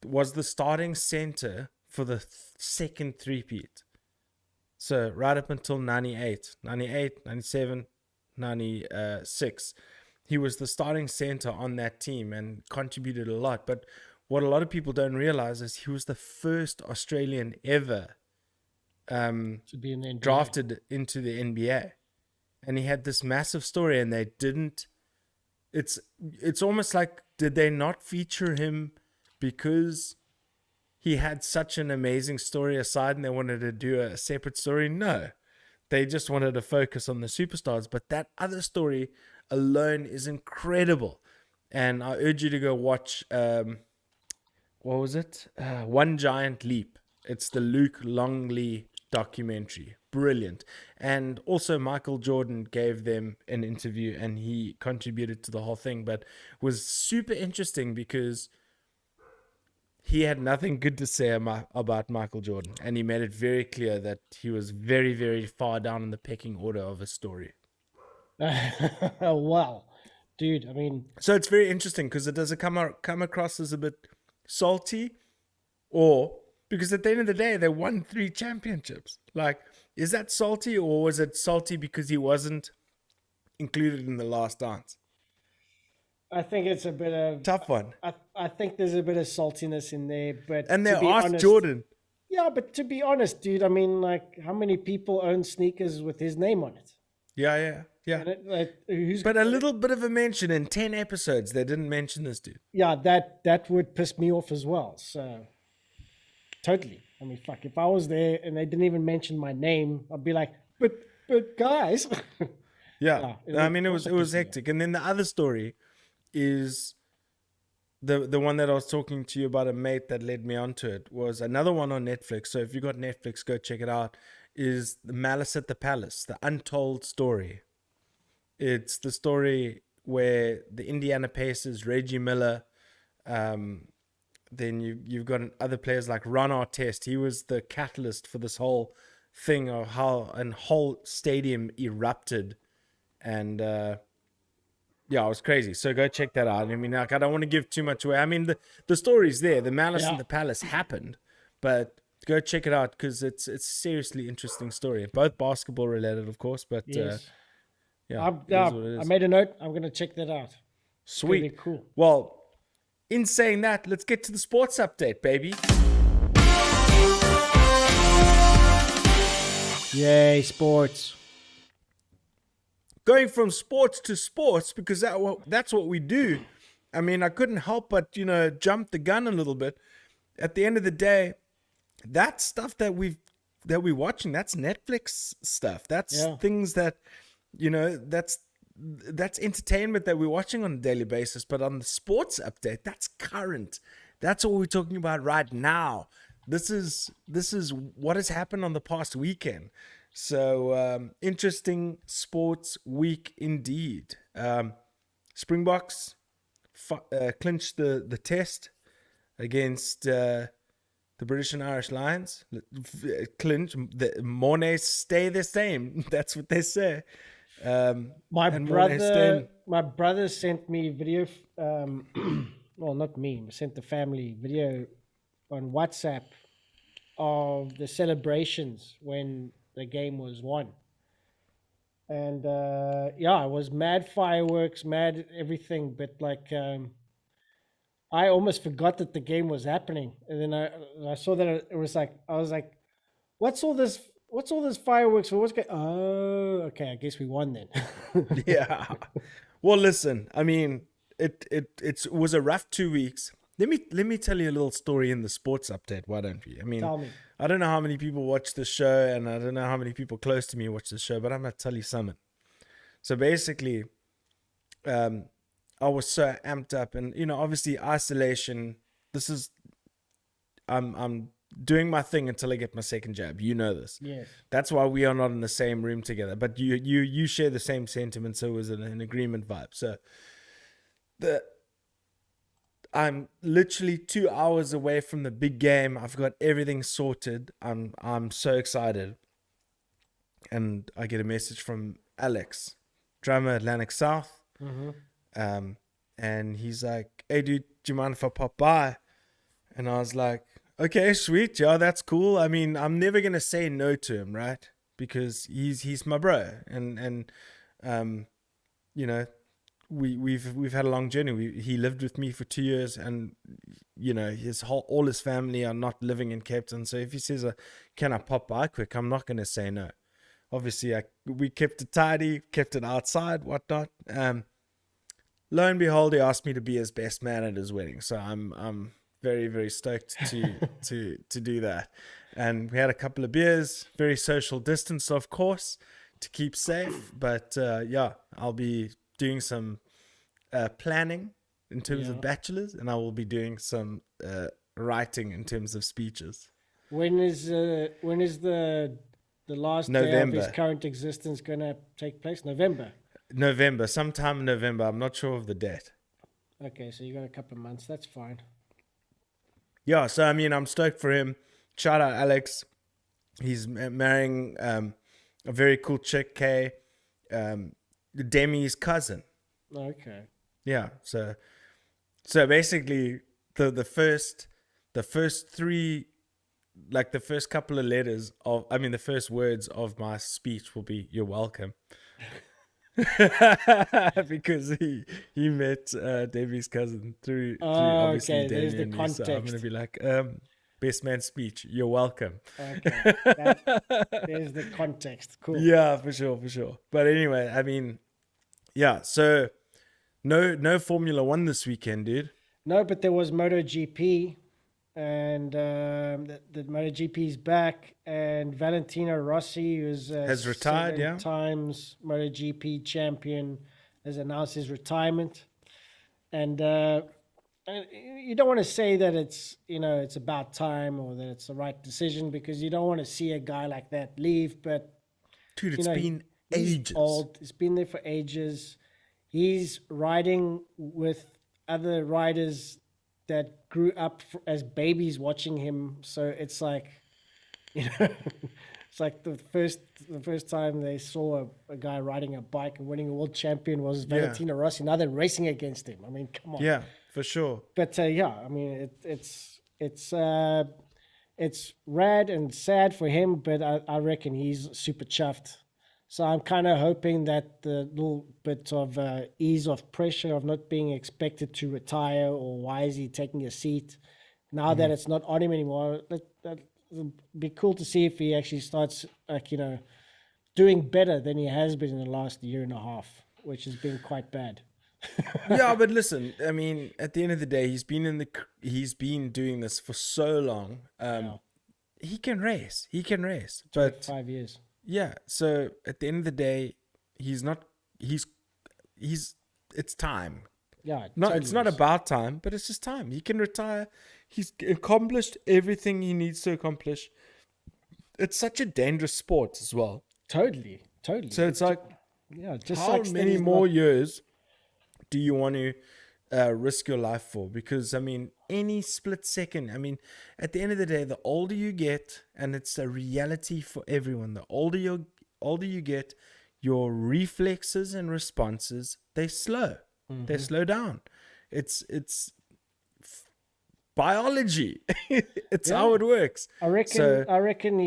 the starting center for the second three-peat. So right up until 98, 97, 96, he was the starting center on that team and contributed a lot. But what a lot of people don't realize is he was the first Australian ever To be in the NBA. drafted into the NBA. And he had this massive story, and they didn't. It's almost like, did they not feature him because he had such an amazing story aside and they wanted to do a separate story? No, they just wanted to focus on the superstars. But that other story alone is incredible, and I urge you to go watch what was it, One Giant Leap. It's the Luke Longley documentary. Brilliant. And also Michael Jordan gave them an interview and he contributed to the whole thing, but was super interesting because he had nothing good to say about Michael Jordan, and he made it very clear that he was very, very far down in the pecking order of his story. Wow, dude. I mean, So it's very interesting because it doesn't come across as a bit salty, or because at the end of the day they won 3 championships. Like, is that salty, or was it salty because he wasn't included in The Last Dance? I think it's a bit of Tough one. I think there's a bit of saltiness in there, but And they to be asked honest, Jordan. Yeah, but to be honest, dude, I mean, like, how many people own sneakers with his name on it? Yeah. And who's But a little bit of a mention in 10 episodes. They didn't mention this dude. yeah, that would piss me off as well. So totally. I mean, fuck, if I was there and they didn't even mention my name, I'd be like, but guys. Yeah. Yeah, I mean, it was also pissed me off. hectic. And then the other story is the one that I was talking to you about, a mate that led me onto it, was another one on Netflix. So if you got Netflix, go check it out. Is The Malice at the Palace, the untold story. It's the story where the Indiana Pacers, Reggie Miller, then you've got other players like Ron Artest. He was the catalyst for this whole thing of how a whole stadium erupted, and yeah, it was crazy. So go check that out. I mean, like, I don't want to give too much away. I mean, the story's there. The Malice in the Palace happened, but go check it out because it's a seriously interesting story. Both basketball related, of course, but Yes. yeah, it is what it I is. made a note. I'm gonna check that out. Sweet. Pretty cool. Well, in saying that, let's get to the sports update, baby. Yay, sports. Going from sports to sports, because that's what we do. I mean, I couldn't help but, jump the gun a little bit. At the end of the day, that stuff that we're watching, that's Netflix stuff. That's things that, that's entertainment that we're watching on a daily basis. But on the sports update, that's current. That's what we're talking about right now. This is what has happened on the past weekend. So interesting sports week indeed. Springboks clinched the test against the British and Irish Lions. Clinch, the Mornay stay the same. That's what they say. My brother sent me video. Well, not me. Sent the family video on WhatsApp of the celebrations when the game was won. And it was mad fireworks, mad everything. But like, I almost forgot that the game was happening. And then I saw that it was like, I was like, what's all this fireworks for? Oh, okay. I guess we won then. Yeah. Well, listen, I mean, it was a rough 2 weeks. Let me tell you a little story in the sports update. Why don't we? I mean, Tell me. I don't know how many people watch the show, and I don't know how many people close to me watch the show, but I'm gonna tell you something. So basically, I was so amped up, and obviously isolation. This is I'm doing my thing until I get my second jab. You know this. Yes. That's why we are not in the same room together. But you share the same sentiment, so it was an agreement vibe. So I'm literally 2 hours away from the big game. I've got everything sorted. I'm so excited. And I get a message from Alex, drummer Atlantic South. And he's like, "Hey dude, do you mind if I pop by?" And I was like, "Okay, sweet, yeah, that's cool." I mean, I'm never gonna say no to him, right? Because he's my bro, and we've had a long journey. He lived with me for 2 years, and all his family are not living in Cape Town. So if he says, "Can I pop by quick?" I'm not gonna say no. Obviously, we kept it tidy, kept it outside, whatnot. Lo and behold, he asked me to be his best man at his wedding. So I'm very, very stoked to do that. And we had a couple of beers, very social distance, of course, to keep safe. But I'll be doing some planning in terms of bachelors, and I will be doing some writing in terms of speeches. When is the last day of his current existence going to take place? November, sometime in November. I'm not sure of the date. Okay, so you got a couple of months. That's fine. Yeah, so I mean, I'm stoked for him. Shout out Alex. He's marrying a very cool chick, Kay, Demi's cousin. Okay. Yeah, so basically the first three, like the first couple of the first words of my speech will be "You're welcome." Because he met Demi's cousin through obviously Demi there's the and me. context. So I'm gonna be like, best man speech, "You're welcome." Okay, there's the context. Cool. Yeah, for sure. But anyway, I mean, yeah. So no Formula One this weekend, dude. No, but there was MotoGP, and the MotoGP is back, and Valentino Rossi, who's Has retired, 7 times MotoGP champion, has announced his retirement. And you don't want to say that it's about time or that it's the right decision, because you don't want to see a guy like that leave. But dude, it's been ages. He's old. It's been there for ages. He's riding with other riders that grew up as babies watching him. So it's like, it's like the first time they saw a guy riding a bike and winning a world champion was Valentino Rossi. Now they're racing against him. I mean, come on. Yeah, for sure. But I mean, it's rad and sad for him, but I reckon he's super chuffed. So I'm kind of hoping that the little bit of ease of pressure of not being expected to retire, or why is he taking a seat, now that it's not on him anymore, that be cool to see if he actually starts doing better than he has been in the last year and a half, which has been quite bad. Yeah, but listen, I mean, at the end of the day, he's been doing this for so long. He can race. But 5 years. Yeah, so at the end of the day, it's time. Yeah, It's not about time, but it's just time. He can retire. He's accomplished everything he needs to accomplish. It's such a dangerous sport as well. Totally. So it's like, just how many more years do you want to risk your life for? Because I mean, any split second, I mean, at the end of the day, the older you get, and it's a reality for everyone, the older you get, your reflexes and responses, they slow. They slow down. It's biology. It's how it works. I reckon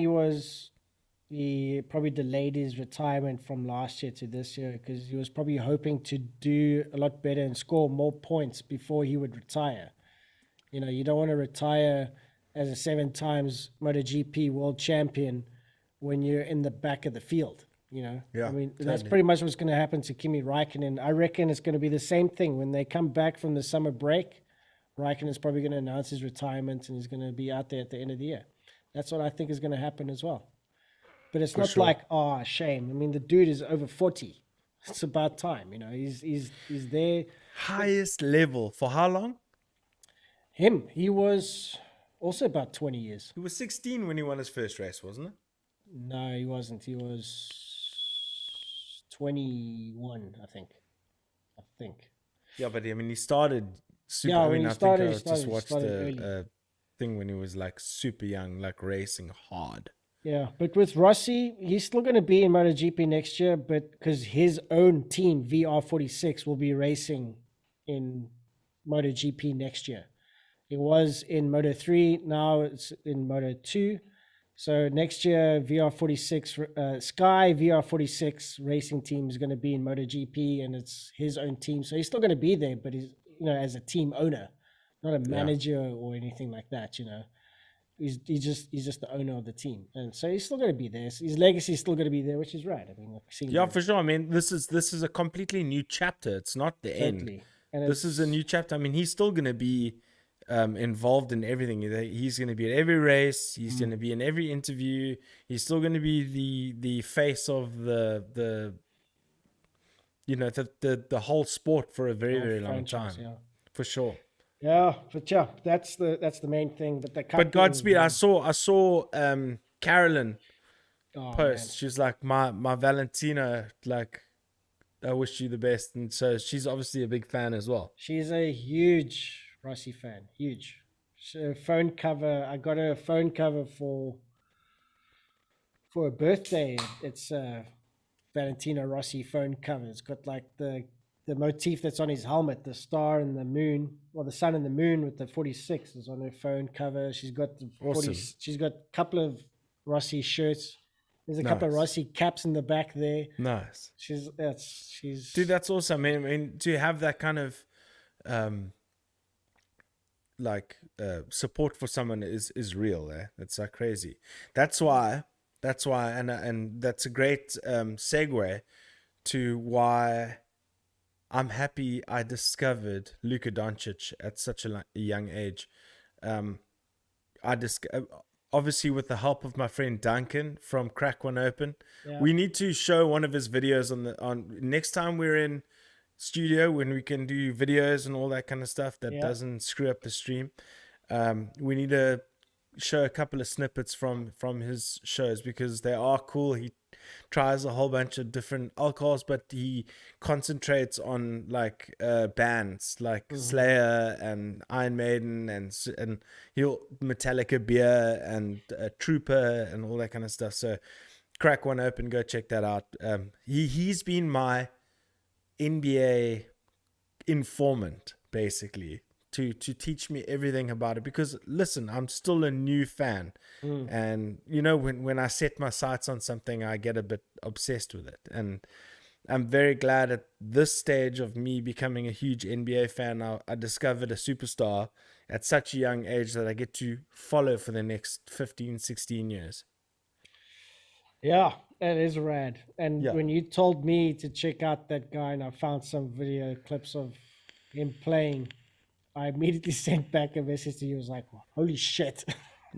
he probably delayed his retirement from last year to this year, because he was probably hoping to do a lot better and score more points before he would retire. You don't want to retire as a 7 times MotoGP world champion when you're in the back of the field. You know, Yeah, I mean, that's totally. pretty much what's going to happen to Kimi Raikkonen. I reckon it's going to be the same thing when they come back from the summer break. Raikkonen is probably going to announce his retirement and he's going to be out there at the end of the year. That's what I think is going to happen as well. But it's For not sure. like, oh, shame. I mean, the dude is over 40. It's about time, you know. He's there. Highest level for how long? He was also about 20 years. He was 16 when he won his first race, wasn't it? No, he wasn't. He was 21, I think. Yeah, but I mean, he started super. Yeah, I when mean, he I started, think he I just started watched early. a thing when he was like super young, like racing hard. Yeah, but with Rossi, he's still going to be in MotoGP next year, but because his own team, VR46, will be racing in MotoGP next year. It was in Moto3, now it's in Moto2. So next year, VR46, Sky VR46 racing team is going to be in MotoGP, and it's his own team. So he's still going to be there, but he's, you know, as a team owner, not a manager or anything like that. You know, he's just the owner of the team, and so he's still going to be there. His legacy is still going to be there, which is right. I mean, like seeing Yeah, for sure. I mean, this is a completely new chapter. It's not the end. totally, and This is a new chapter. I mean, he's still going to be involved in everything. He's going to be at every race. He's going to be in every interview. He's still going to be the face of the you know the whole sport for a very very long time. franchise, yeah. For sure. Yeah, but yeah, that's the main thing. But the But company, Godspeed. I saw Carolyn oh, post. man. She's like my Valentina. Like, I wish you the best, and so she's obviously a big fan as well. She's a huge Rossi fan, huge. So phone cover. I got her a phone cover for a birthday. It's Valentino Rossi phone cover. It's got like the motif that's on his helmet, the star and the moon, or the sun and the moon with the 46 is on her phone cover. She's got the 40. Awesome. She's got a couple of Rossi shirts. There's a couple of Nice. Rossi caps in the back there. Nice. She's Dude, that's awesome. I mean, to have that kind of support for someone is real. That's like crazy. That's why, and that's a great segue to why I'm happy I discovered Luka Doncic at such a young age. Obviously with the help of my friend Duncan from Crack One Open. Yeah. We need to show one of his videos on next time we're in studio, when we can do videos and all that kind of stuff that doesn't screw up the stream. We need to show a couple of snippets from his shows because they are cool. He tries a whole bunch of different alcohols, but he concentrates on like bands like Slayer and Iron Maiden and he'll Metallica beer and Trooper and all that kind of stuff. So Crack One Open, go check that out. He's been my NBA informant basically to teach me everything about it, because listen, I'm still a new fan, and you know, when I set my sights on something, I get a bit obsessed with it, and I'm very glad at this stage of me becoming a huge NBA fan, I discovered a superstar at such a young age that I get to follow for the next 15, 16 years. Yeah, it is rad. And Yeah. when you told me to check out that guy and I found some video clips of him playing, I immediately sent back a message to you. I was like, holy shit.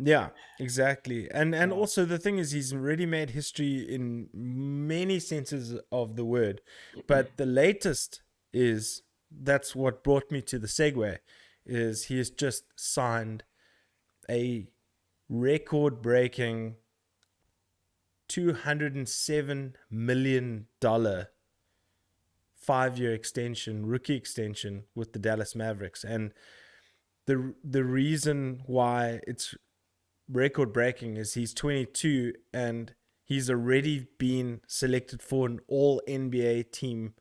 Yeah, exactly. And also the thing is, he's already made history in many senses of the word. But the latest is, that's what brought me to the segue, is he has just signed a record-breaking $207 million 5-year extension, rookie extension with the Dallas Mavericks. And the reason why it's record breaking is he's 22 and he's already been selected for an all NBA team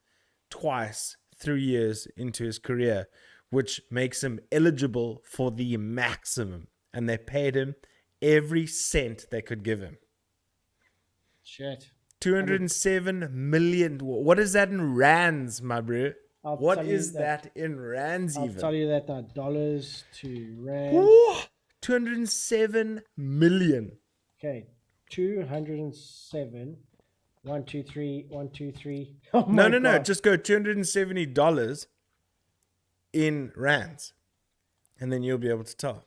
twice 3 years into his career, which makes him eligible for the maximum. And they paid him every cent they could give him. Shit. 207 million. What is that in rands, my bro? I'll What tell you is that in rands I'll even? tell you that dollars to rand. Ooh, 207 million. Okay, 207. 1, 2, 3, 1, 2, 3. Oh No, my no, no. God. Just go $270 in rands, and then you'll be able to tell.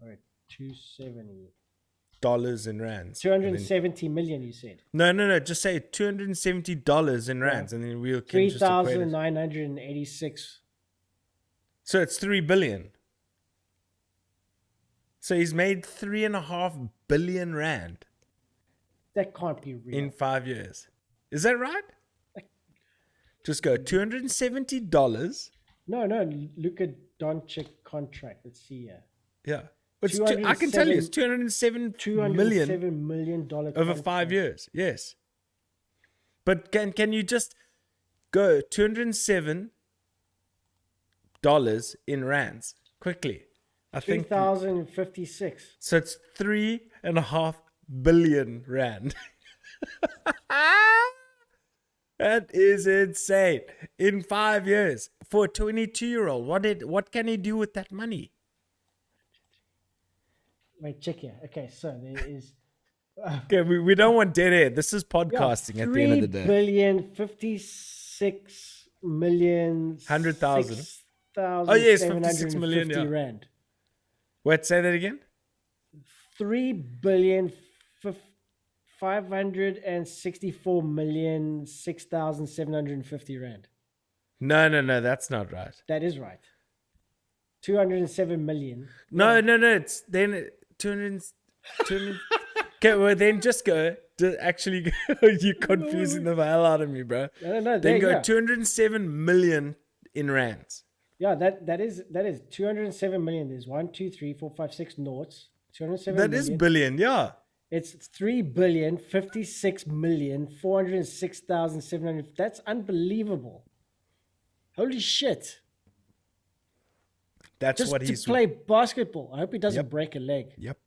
All right, 270. Dollars in rands. And then- 270 million, you said. No, no, no. Just say $270 in rands, and then we can just equate it. 3,986. So it's 3 billion. So he's made 3.5 billion rand That can't be real. in 5 years. Is that right? Just go $270. No, Luka Doncic contract. Let's see here. Yeah. I can tell you it's 207 million $207 million over contract. 5 years. Yes. But can you just go $207 in rands quickly? I think 3,056. so. It's 3.5 billion rand. That is insane. In 5 years for a 22-year-old, what can he do with that money? Wait, check here. Okay, so there is Okay, we don't want dead air. This is podcasting at the end of the day. 3,056,000,000 Oh, yes, 56 million, yeah. rand. Wait, say that again? 3,564,006,750 rand. No, that's not right. That is right. 207 million. No, it's then 200. Okay, well then just go. Actually, you're confusing the hell out of me, bro. No. Then go yeah. 207 million in rands. Yeah, that is 207 million. There's 1, 2, 3, 4, 5, 6 noughts. 207 That million. is billion, yeah. It's 3,056,406,700. That's unbelievable. Holy shit. That's Just what to he's play basketball. I hope he doesn't Yep. break a leg. Yep.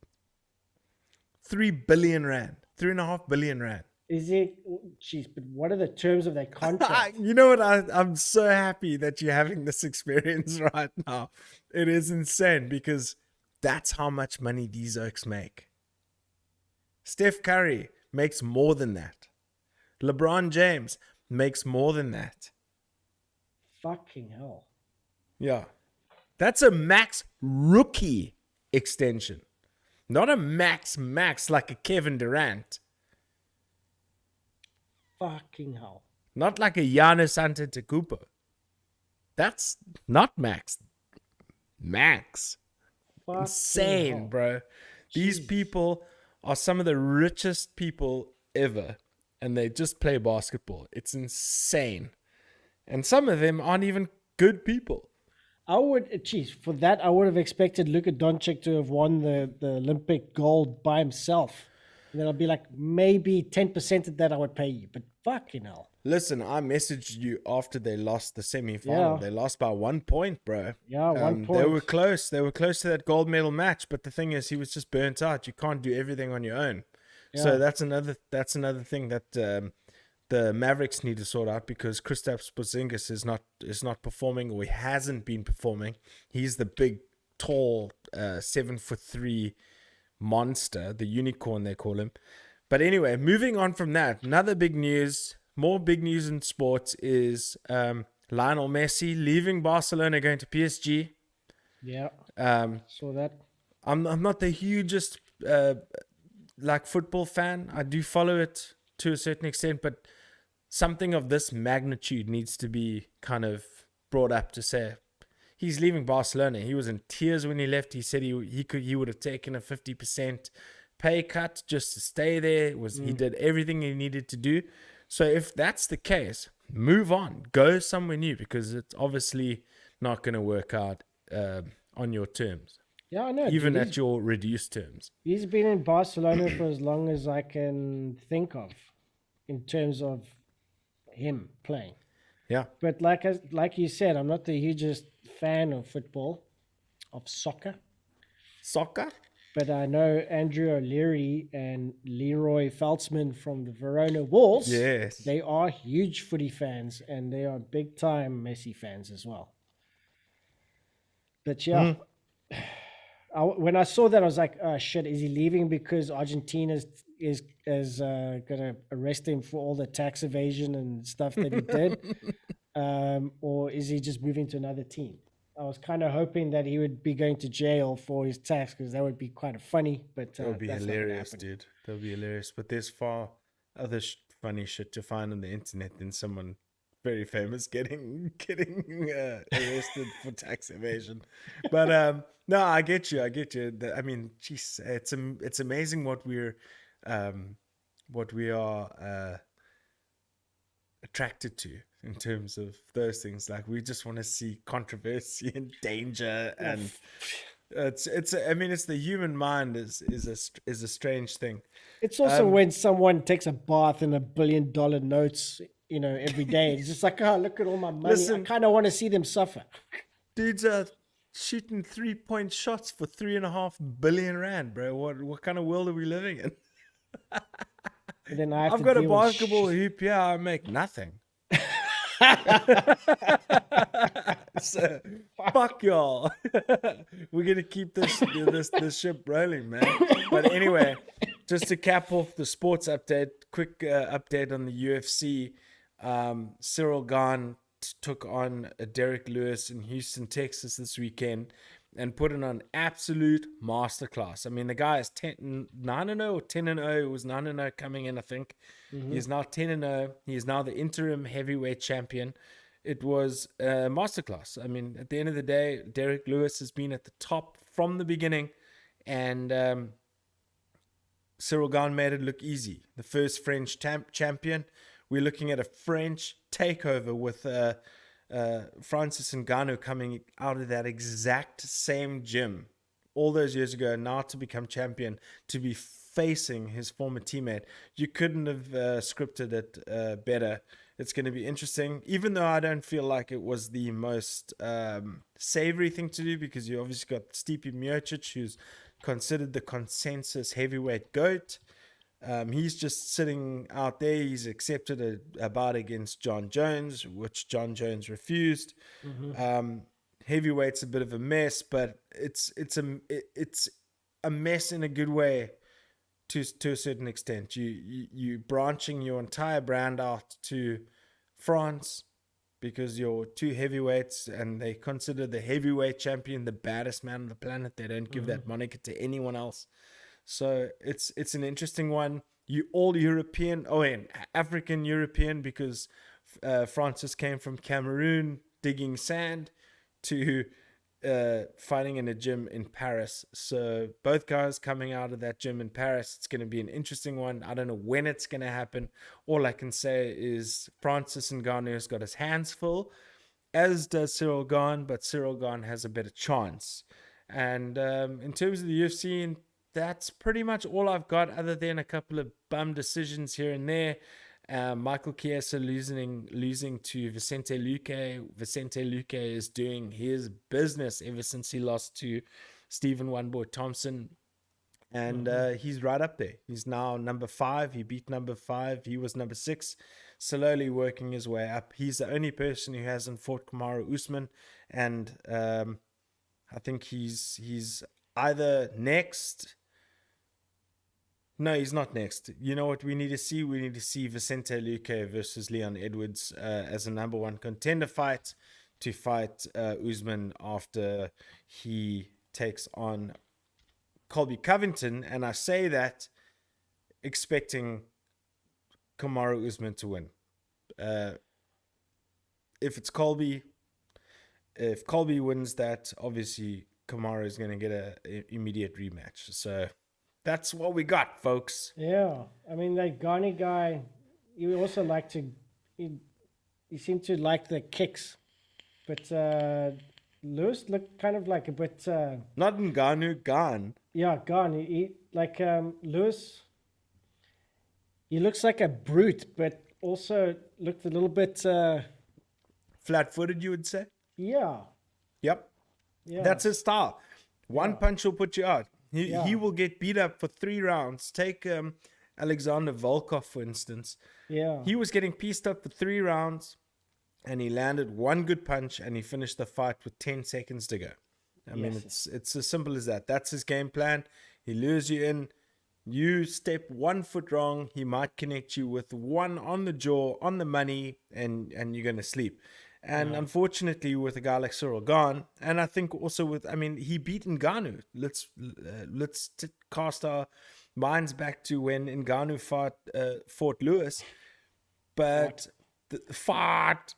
3 billion rand. 3.5 billion rand. Is it? Jeez, but what are the terms of that contract? You know what? I'm so happy that you're having this experience right now. It is insane because that's how much money these oaks make. Steph Curry makes more than that. LeBron James makes more than that. Fucking hell. Yeah. That's a max rookie extension. Not a max like a Kevin Durant. Fucking hell. Not like a Giannis Antetokounmpo. That's not max. Max. Fucking Insane, hell. bro. These Jeez. people are some of the richest people ever, and they just play basketball. It's insane. And some of them aren't even good people. I would, for that, I would have expected Luka Doncic to have won the Olympic gold by himself. And then I'll be like, maybe 10% of that I would pay you. But fucking hell. Listen, I messaged you after they lost the semi-final. Yeah. They lost by 1 point, bro. Yeah, 1 point. They were close. They were close to that gold medal match. But the thing is, he was just burnt out. You can't do everything on your own. Yeah. So that's another thing that the Mavericks need to sort out, because Kristaps Porzingis is not performing, or he hasn't been performing. He's the big, tall, 7'3" monster, the unicorn they call him. But anyway, moving on from that, more big news in sports is Lionel Messi leaving Barcelona, going to PSG. Yeah. Saw that. I'm not the hugest football fan. I do follow it to a certain extent, but something of this magnitude needs to be kind of brought up to say he's leaving Barcelona. He was in tears when he left. He said he would have taken a 50% pay cut just to stay there. He did everything he needed to do. So if that's the case, move on, go somewhere new, because it's obviously not going to work out on your terms. Yeah, I know. Even dude. at your reduced terms. He's been in Barcelona for as long as I can think of in terms of him playing. Yeah. But like you said, I'm not the hugest fan of football, of soccer. Soccer? But I know Andrew O'Leary and Leroy Feltzman from the Verona Wolves. Yes. They are huge footy fans, and they are big-time Messi fans as well. But yeah, when I saw that, I was like, oh shit, is he leaving because Argentina's is gonna arrest him for all the tax evasion and stuff that he did, or is he just moving to another team? I was kind of hoping that he would be going to jail for his tax because that would be kind of funny. But That would be that's not gonna hilarious, happen. dude. That would be hilarious. But there's far other funny shit to find on the internet than someone very famous getting arrested for tax evasion. But no, I get you. I mean, geez, it's amazing what we are attracted to in terms of those things. Like, we just want to see controversy and danger, and I mean, it's the human mind is a strange thing. It's also when someone takes a bath in $1 billion notes, every day. It's just like, oh, look at all my money. Listen, I kind of want to see them suffer. Dudes are shooting 3-point shots for 3.5 billion rand, bro. What kind of world are we living in? And then I've got a basketball hoop here. I make nothing. So, fuck y'all. We're gonna keep this ship rolling, man. But anyway, just to cap off the sports update, quick update on the UFC. Cyril Gane took on Derek Lewis in Houston, Texas this weekend, and put in an absolute masterclass. I mean, the guy is 9-0 or 10-0. It was 9-0 coming in, I think. He's now 10-0. He is now the interim heavyweight champion. It was a masterclass. I mean, at the end of the day, Derek Lewis has been at the top from the beginning, and Cyril Gane made it look easy. The first French champion. We're looking at a French takeover with Francis Ngannou coming out of that exact same gym all those years ago, now to become champion, to be facing his former teammate. You couldn't have scripted it better. It's going to be interesting, even though I don't feel like it was the most savory thing to do, because you obviously got Stipe Miocic, who's considered the consensus heavyweight GOAT. He's just sitting out there. He's accepted a bout against John Jones, which John Jones refused. Heavyweight's a bit of a mess, but it's a mess in a good way to a certain extent. You branching your entire brand out to France because you're two heavyweights, and they consider the heavyweight champion the baddest man on the planet. They don't give that moniker to anyone else. So it's an interesting one. You all European, and African European, because Francis came from Cameroon digging sand to fighting in a gym in Paris. So both guys coming out of that gym in Paris. It's going to be an interesting one. I don't know when it's going to happen. All I can say is Francis Ngannou has got his hands full, as does Cyril Gane, but Cyril Gane has a better chance. And in terms of the UFC, that's pretty much all I've got, other than a couple of bum decisions here and there. Michael Chiesa losing to Vicente Luque. Vicente Luque is doing his business ever since he lost to Stephen One Boy Thompson. And he's right up there. He's now number 5. He beat number 5. He was number 6, slowly working his way up. He's the only person who hasn't fought Kamaru Usman. And I think he's either next. No, he's not next. You know what we need to see? We need to see Vicente Luque versus Leon Edwards as a number 1 contender fight, to fight Usman after he takes on Colby Covington. And I say that expecting Kamaru Usman to win. If Colby wins that, obviously Kamaru is going to get an immediate rematch. So that's what we got, folks. Yeah, I mean, that Gane guy, he also he seemed to like the kicks, but Lewis looked kind of like a bit. Not Ngannou, Gane. Yeah, Gane. He like Lewis. He looks like a brute, but also looked a little bit. Flat-footed, you would say? Yeah. Yep. Yeah. That's his style. One punch will put you out. He will get beat up for 3 rounds. Take Alexander Volkov, for instance. Yeah. He was getting pieced up for 3 rounds, and he landed one good punch, and he finished the fight with 10 seconds to go. I mean, it's as simple as that. That's his game plan. He lures you in. You step 1 foot wrong, he might connect you with one on the jaw, on the money, and you're going to sleep. And unfortunately, with a guy like Cyril Gahn, and I think also with, I mean, he beat Ngannou. Let's cast our minds back to when Ngannou fought Lewis, but fought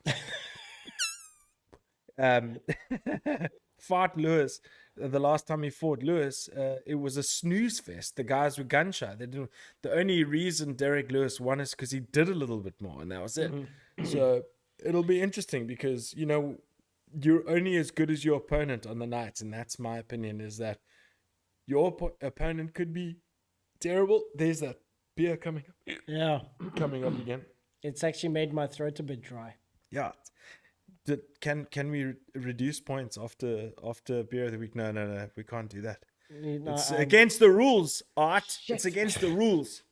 Lewis. The last time he fought Lewis, it was a snooze fest. The guys were gun shy. They didn't. The only reason Derek Lewis won is because he did a little bit more, and that was it. So it'll be interesting because you're only as good as your opponent on the night, and that's my opinion. Is that your opponent could be terrible. There's that beer coming up. Yeah. Coming up again. It's actually made my throat a bit dry. Yeah. Can we reduce points after beer of the week? No, we can't do that. It's against the rules, Art. Shit. It's against the rules.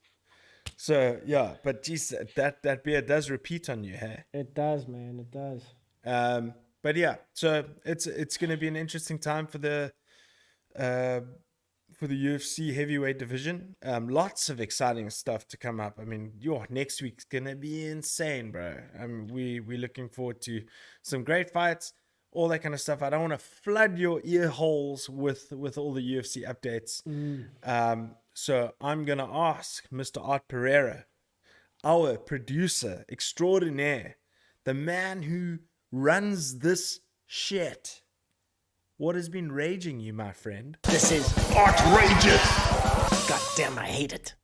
So yeah, but geez, that beer does repeat on you, hey? It does, man. It does. But yeah, so it's going to be an interesting time for the UFC heavyweight division. Lots of exciting stuff to come up. I mean, next week's gonna be insane, bro. I mean, we're looking forward to some great fights, all that kind of stuff. I don't want to flood your ear holes with all the UFC updates. So I'm gonna ask Mr. Art Pereira, our producer extraordinaire, the man who runs this shit. What has been raging you, my friend? This is outrageous. God damn, I hate it.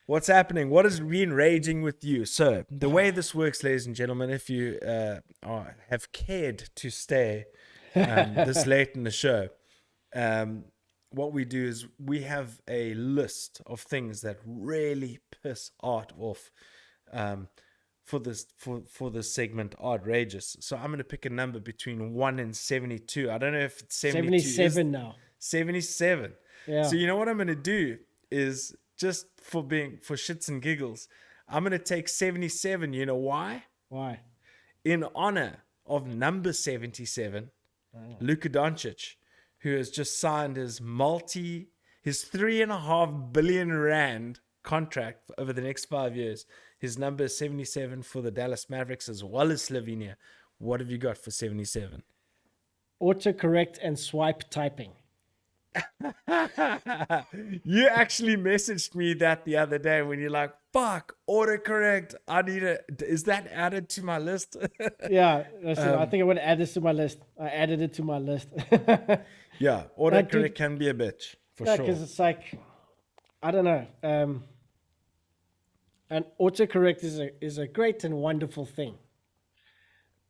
What's happening? What has been raging with you? So, the way this works, ladies and gentlemen, if you have cared to stay this late in the show, what we do is we have a list of things that really piss Art off for this segment, outrageous. So I'm going to pick a number between 1 and 72. I don't know if it's 72. 77 now. 77. Yeah. So you know what I'm going to do is, just for shits and giggles, I'm going to take 77. You know why? Why? In honor of number 77, Luka Doncic, who has just signed his 3.5 billion rand contract over the next 5 years. His number is 77 for the Dallas Mavericks as well as Slovenia. What have you got for 77? Autocorrect and swipe typing. You actually messaged me that the other day when you're like, fuck, autocorrect. Is that added to my list? Yeah. I think I want to add this to my list. I added it to my list. Yeah, autocorrect can be a bitch, for sure. Because it's like, I don't know. And autocorrect is a great and wonderful thing.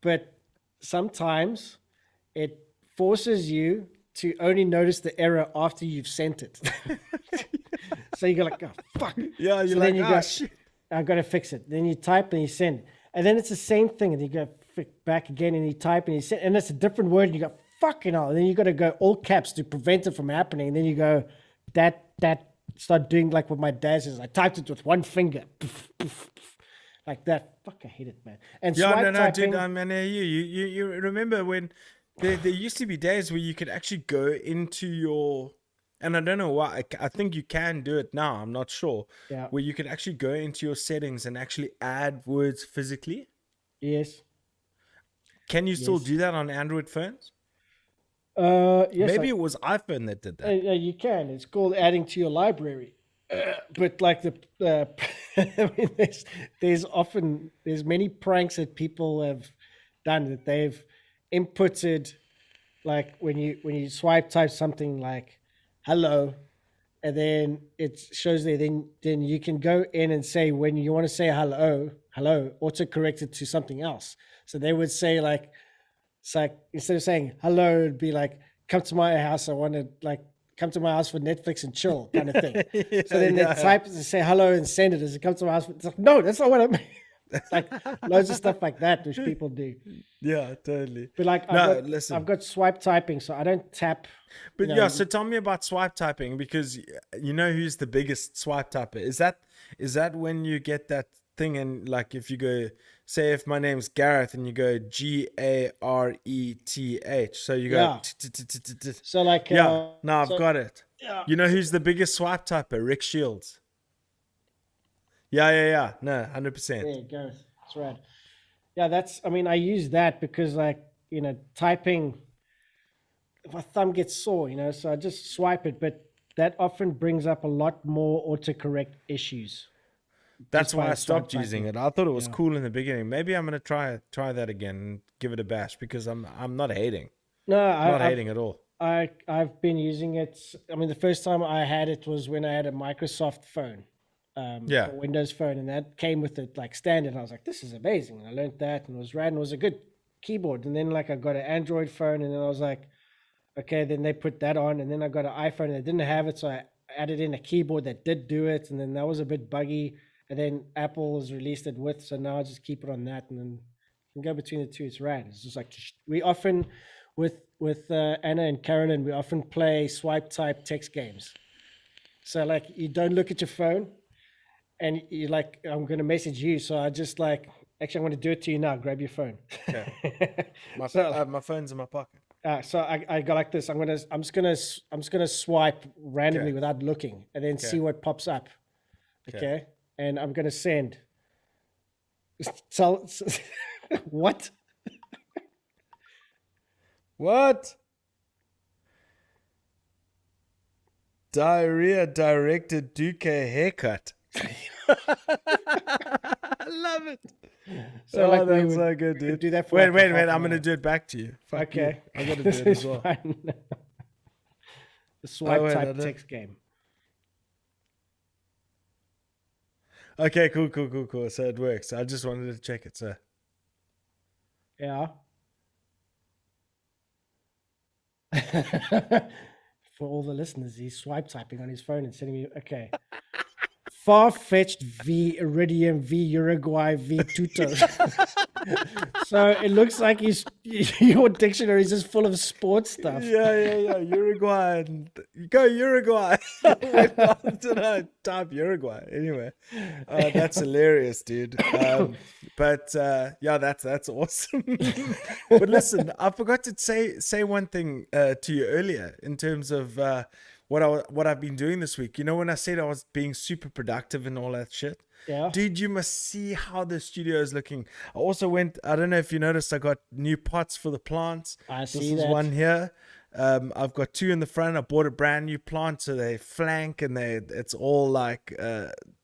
But sometimes it forces you to only notice the error after you've sent it. So you go like, oh, fuck. Yeah, you're so like, then you go, shit. I've got to fix it. Then you type and you send. And then it's the same thing. And you go back again and you type and you send. And it's a different word. And you go, fucking hell. And then you got to go all caps to prevent it from happening. And then you go, that start doing like what my dad says. I typed it with one finger. Poof, poof, poof. Like that. Fuck, I hate it, man. And Yeah, swipe typing, dude, I mean, you remember when there used to be days where you could actually go into your, and I don't know why, I think you can do it now, I'm not sure, where you could actually go into your settings and actually add words physically. Yes. Can you still do that on Android phones? Yes. Maybe it was iPhone that did that. You can. It's called adding to your library. But like I mean, there's many pranks that people have done that they've inputted, like when you swipe type something like hello, and then it shows there. Then you can go in and say, when you want to say hello, autocorrect it to something else. So they would say like, it's like instead of saying hello, it'd be like, come to my house. I want to like come to my house for Netflix and chill kind of thing. So then they type and say hello and send it. Does it come to my house? It's like, no, that's not what I mean. Like loads of stuff like that, which people do. Yeah, totally. But like, I've got swipe typing, so I don't tap. But yeah, so tell me about swipe typing, because you know who's the biggest swipe typer? Is that when you get that thing and like if you go, say if my name's Gareth and you go Gareth, so you go. So like, yeah, no, I've got it. Yeah. You know who's the biggest swipe typer? Rick Shields. Yeah. No, 100%. There it goes. That's right. Yeah, that's. I mean, I use that because, like, typing, my thumb gets sore. So I just swipe it, but that often brings up a lot more autocorrect issues That's just why by I swipe stopped using typing. it. I thought it was Yeah. cool in the beginning. Maybe I'm gonna try that again and give it a bash because I'm not hating. No, Not I've hating at all. I've been using it. I mean, the first time I had it was when I had a Microsoft phone, Yeah. a Windows phone, and that came with it like standard. And I was like, this is amazing. And I learned that, and it was rad, and it was a good keyboard. And then like I got an Android phone, and then I was like, okay. Then they put that on, and then I got an iPhone, and they didn't have it, so I added in a keyboard that did do it, and then that was a bit buggy. And then Apple has released it with, so now I just keep it on that, and then you can go between the two. It's rad. It's just like we often with Anna and Carolyn, we often play swipe type text games. So like you don't look at your phone, and you're like, I'm gonna message you, so I just like actually I'm gonna do it to you now. Grab your phone. Okay. My So my phone's in my pocket. so I go like this. I'm just gonna swipe randomly Okay. without looking, and then see what pops up. Okay, and I'm gonna send. So what? What? Diarrhea directed Duque haircut. I love it. So like we that's would, so good, we dude. would do that for Wait, like wait, half wait. an I'm gonna hour. do it back to you. Fuck Okay, you. I gotta do This it as is well. fine. The swipe wait, I type don't- text game. Okay, cool. So it works. I just wanted to check it. So Yeah. For all the listeners, he's swipe typing on his phone and sending me. Okay. Far-fetched v Iridium v Uruguay v Tuto. So it looks like your dictionary is just full of sports stuff. yeah. Uruguay. Go Uruguay. When did I type Uruguay? Anyway, that's hilarious, dude. But yeah, that's awesome. But listen, I forgot to say one thing to you earlier in terms of what I've been doing this week. You know, when I said I was being super productive and all that shit. Yeah. Dude, you must see how the studio is looking. I also I don't know if you noticed, I got new pots for the plants. I This see is that. one here. I've got two in the front. I bought a brand new plant, so they flank and it's all like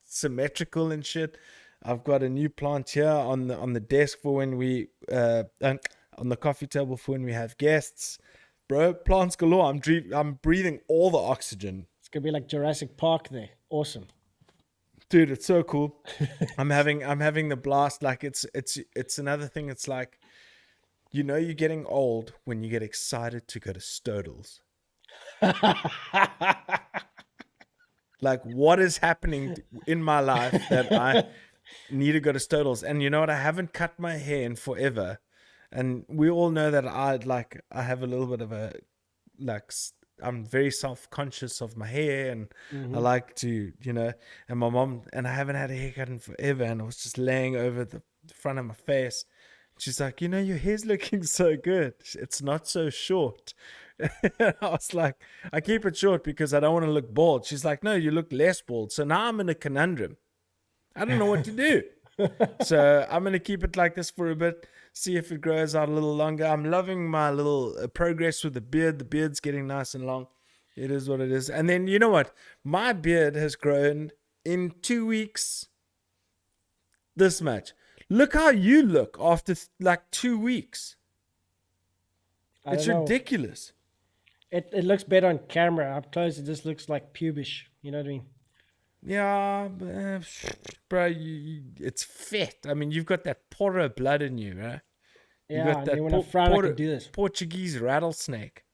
symmetrical and shit. I've got a new plant here on the desk for when we on the coffee table for when we have guests. Bro, plants galore. I'm breathing all the oxygen. It's gonna be like Jurassic Park there. Awesome. Dude, it's so cool. I'm having the blast. Like it's another thing. It's like, you're getting old when you get excited to go to Stodels. Like, what is happening in my life that I need to go to Stodels? And you know what? I haven't cut my hair in forever, and we all know that I have a little bit of a I'm very self-conscious of my hair, and I like to, and my mom, and I haven't had a haircut in forever, and I was just laying over the front of my face. She's like, your hair's looking so good. It's not so short. I was like, I keep it short because I don't want to look bald. She's like, no, you look less bald. So now I'm in a conundrum. I don't know what to do. So I'm going to keep it like this for a bit, see if it grows out a little longer. I'm loving my little progress with the beard. The beard's getting nice and long. It is what it is. And then, you know what? My beard has grown in 2 weeks this much. Look how you look after like 2 weeks. I It's don't know. ridiculous. It looks better on camera. Up close, it just looks like pubish. You know what I mean? Yeah, bro, it's fat. I mean, you've got that Porro blood in you, right? You Yeah, got and that then when I frown, I can do this. Portuguese rattlesnake.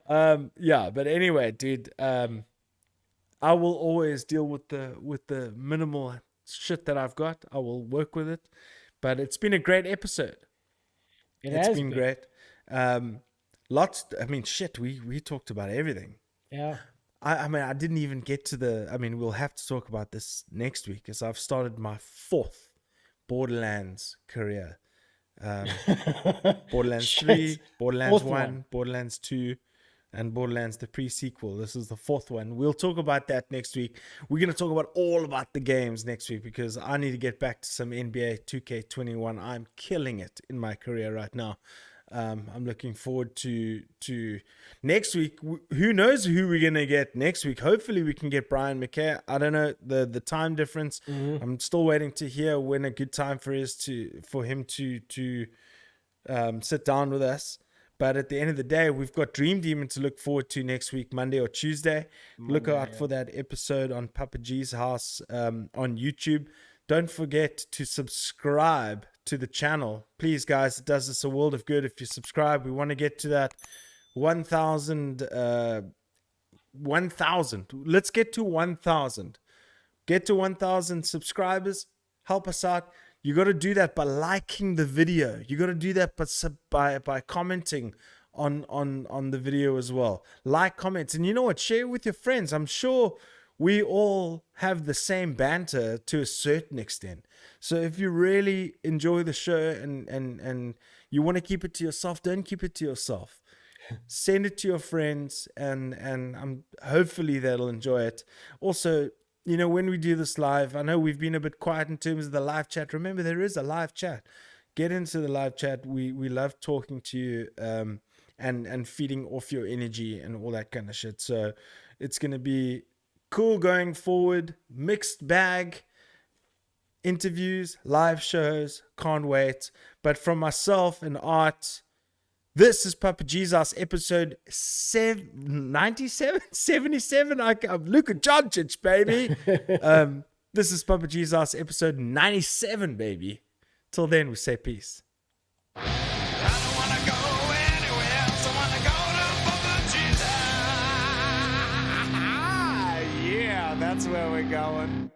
Yeah, but anyway, dude, I will always deal with the minimal shit that I've got. I will work with it. But it's been a great episode. It's has been great. Lots. I mean, shit. We talked about everything. Yeah. I mean, I didn't even get to I mean, we'll have to talk about this next week, as I've started my 4th Borderlands career. Borderlands Shit. 3, Borderlands Fourth 1, Borderlands 2, and Borderlands the pre-sequel. This is the fourth one. We'll talk about that next week. We're going to talk about all about the games next week because I need to get back to some NBA 2K21. I'm killing it in my career right now. I'm looking forward to next week. Who knows who we're gonna get next week? Hopefully we can get Brian McKay. I don't know the time difference. I'm still waiting to hear when a good time for him to sit down with us. But at the end of the day, we've got Dream Demon to look forward to next week, Monday or Tuesday. Look out for that episode on Papa G's house on YouTube. Don't forget to subscribe to the channel. Please, guys, it does us a world of good if you subscribe. We want to get to that 1,000. 1,000. Let's get to 1,000. Get to 1,000 subscribers. Help us out. You got to do that by liking the video. You got to do that by commenting on the video as well. Like, comments, and you know what? Share it with your friends. I'm sure we all have the same banter to a certain extent. So if you really enjoy the show and you want to keep it to yourself, don't keep it to yourself. Send it to your friends and hopefully they'll enjoy it. Also, you know, when we do this live, I know we've been a bit quiet in terms of the live chat. Remember, there is a live chat. Get into the live chat. We love talking to you and feeding off your energy and all that kind of shit. So it's going to be cool going forward. Mixed bag. Interviews, live shows. Can't wait. But from myself and Art, this is Papa Jesus, episode 97, 77. I'm Luka Doncic, baby. This is Papa Jesus, episode 97, baby. Till then, we say peace. I don't wanna go anywhere else. I wanna go to Papa Jesus. Yeah, that's where we're going.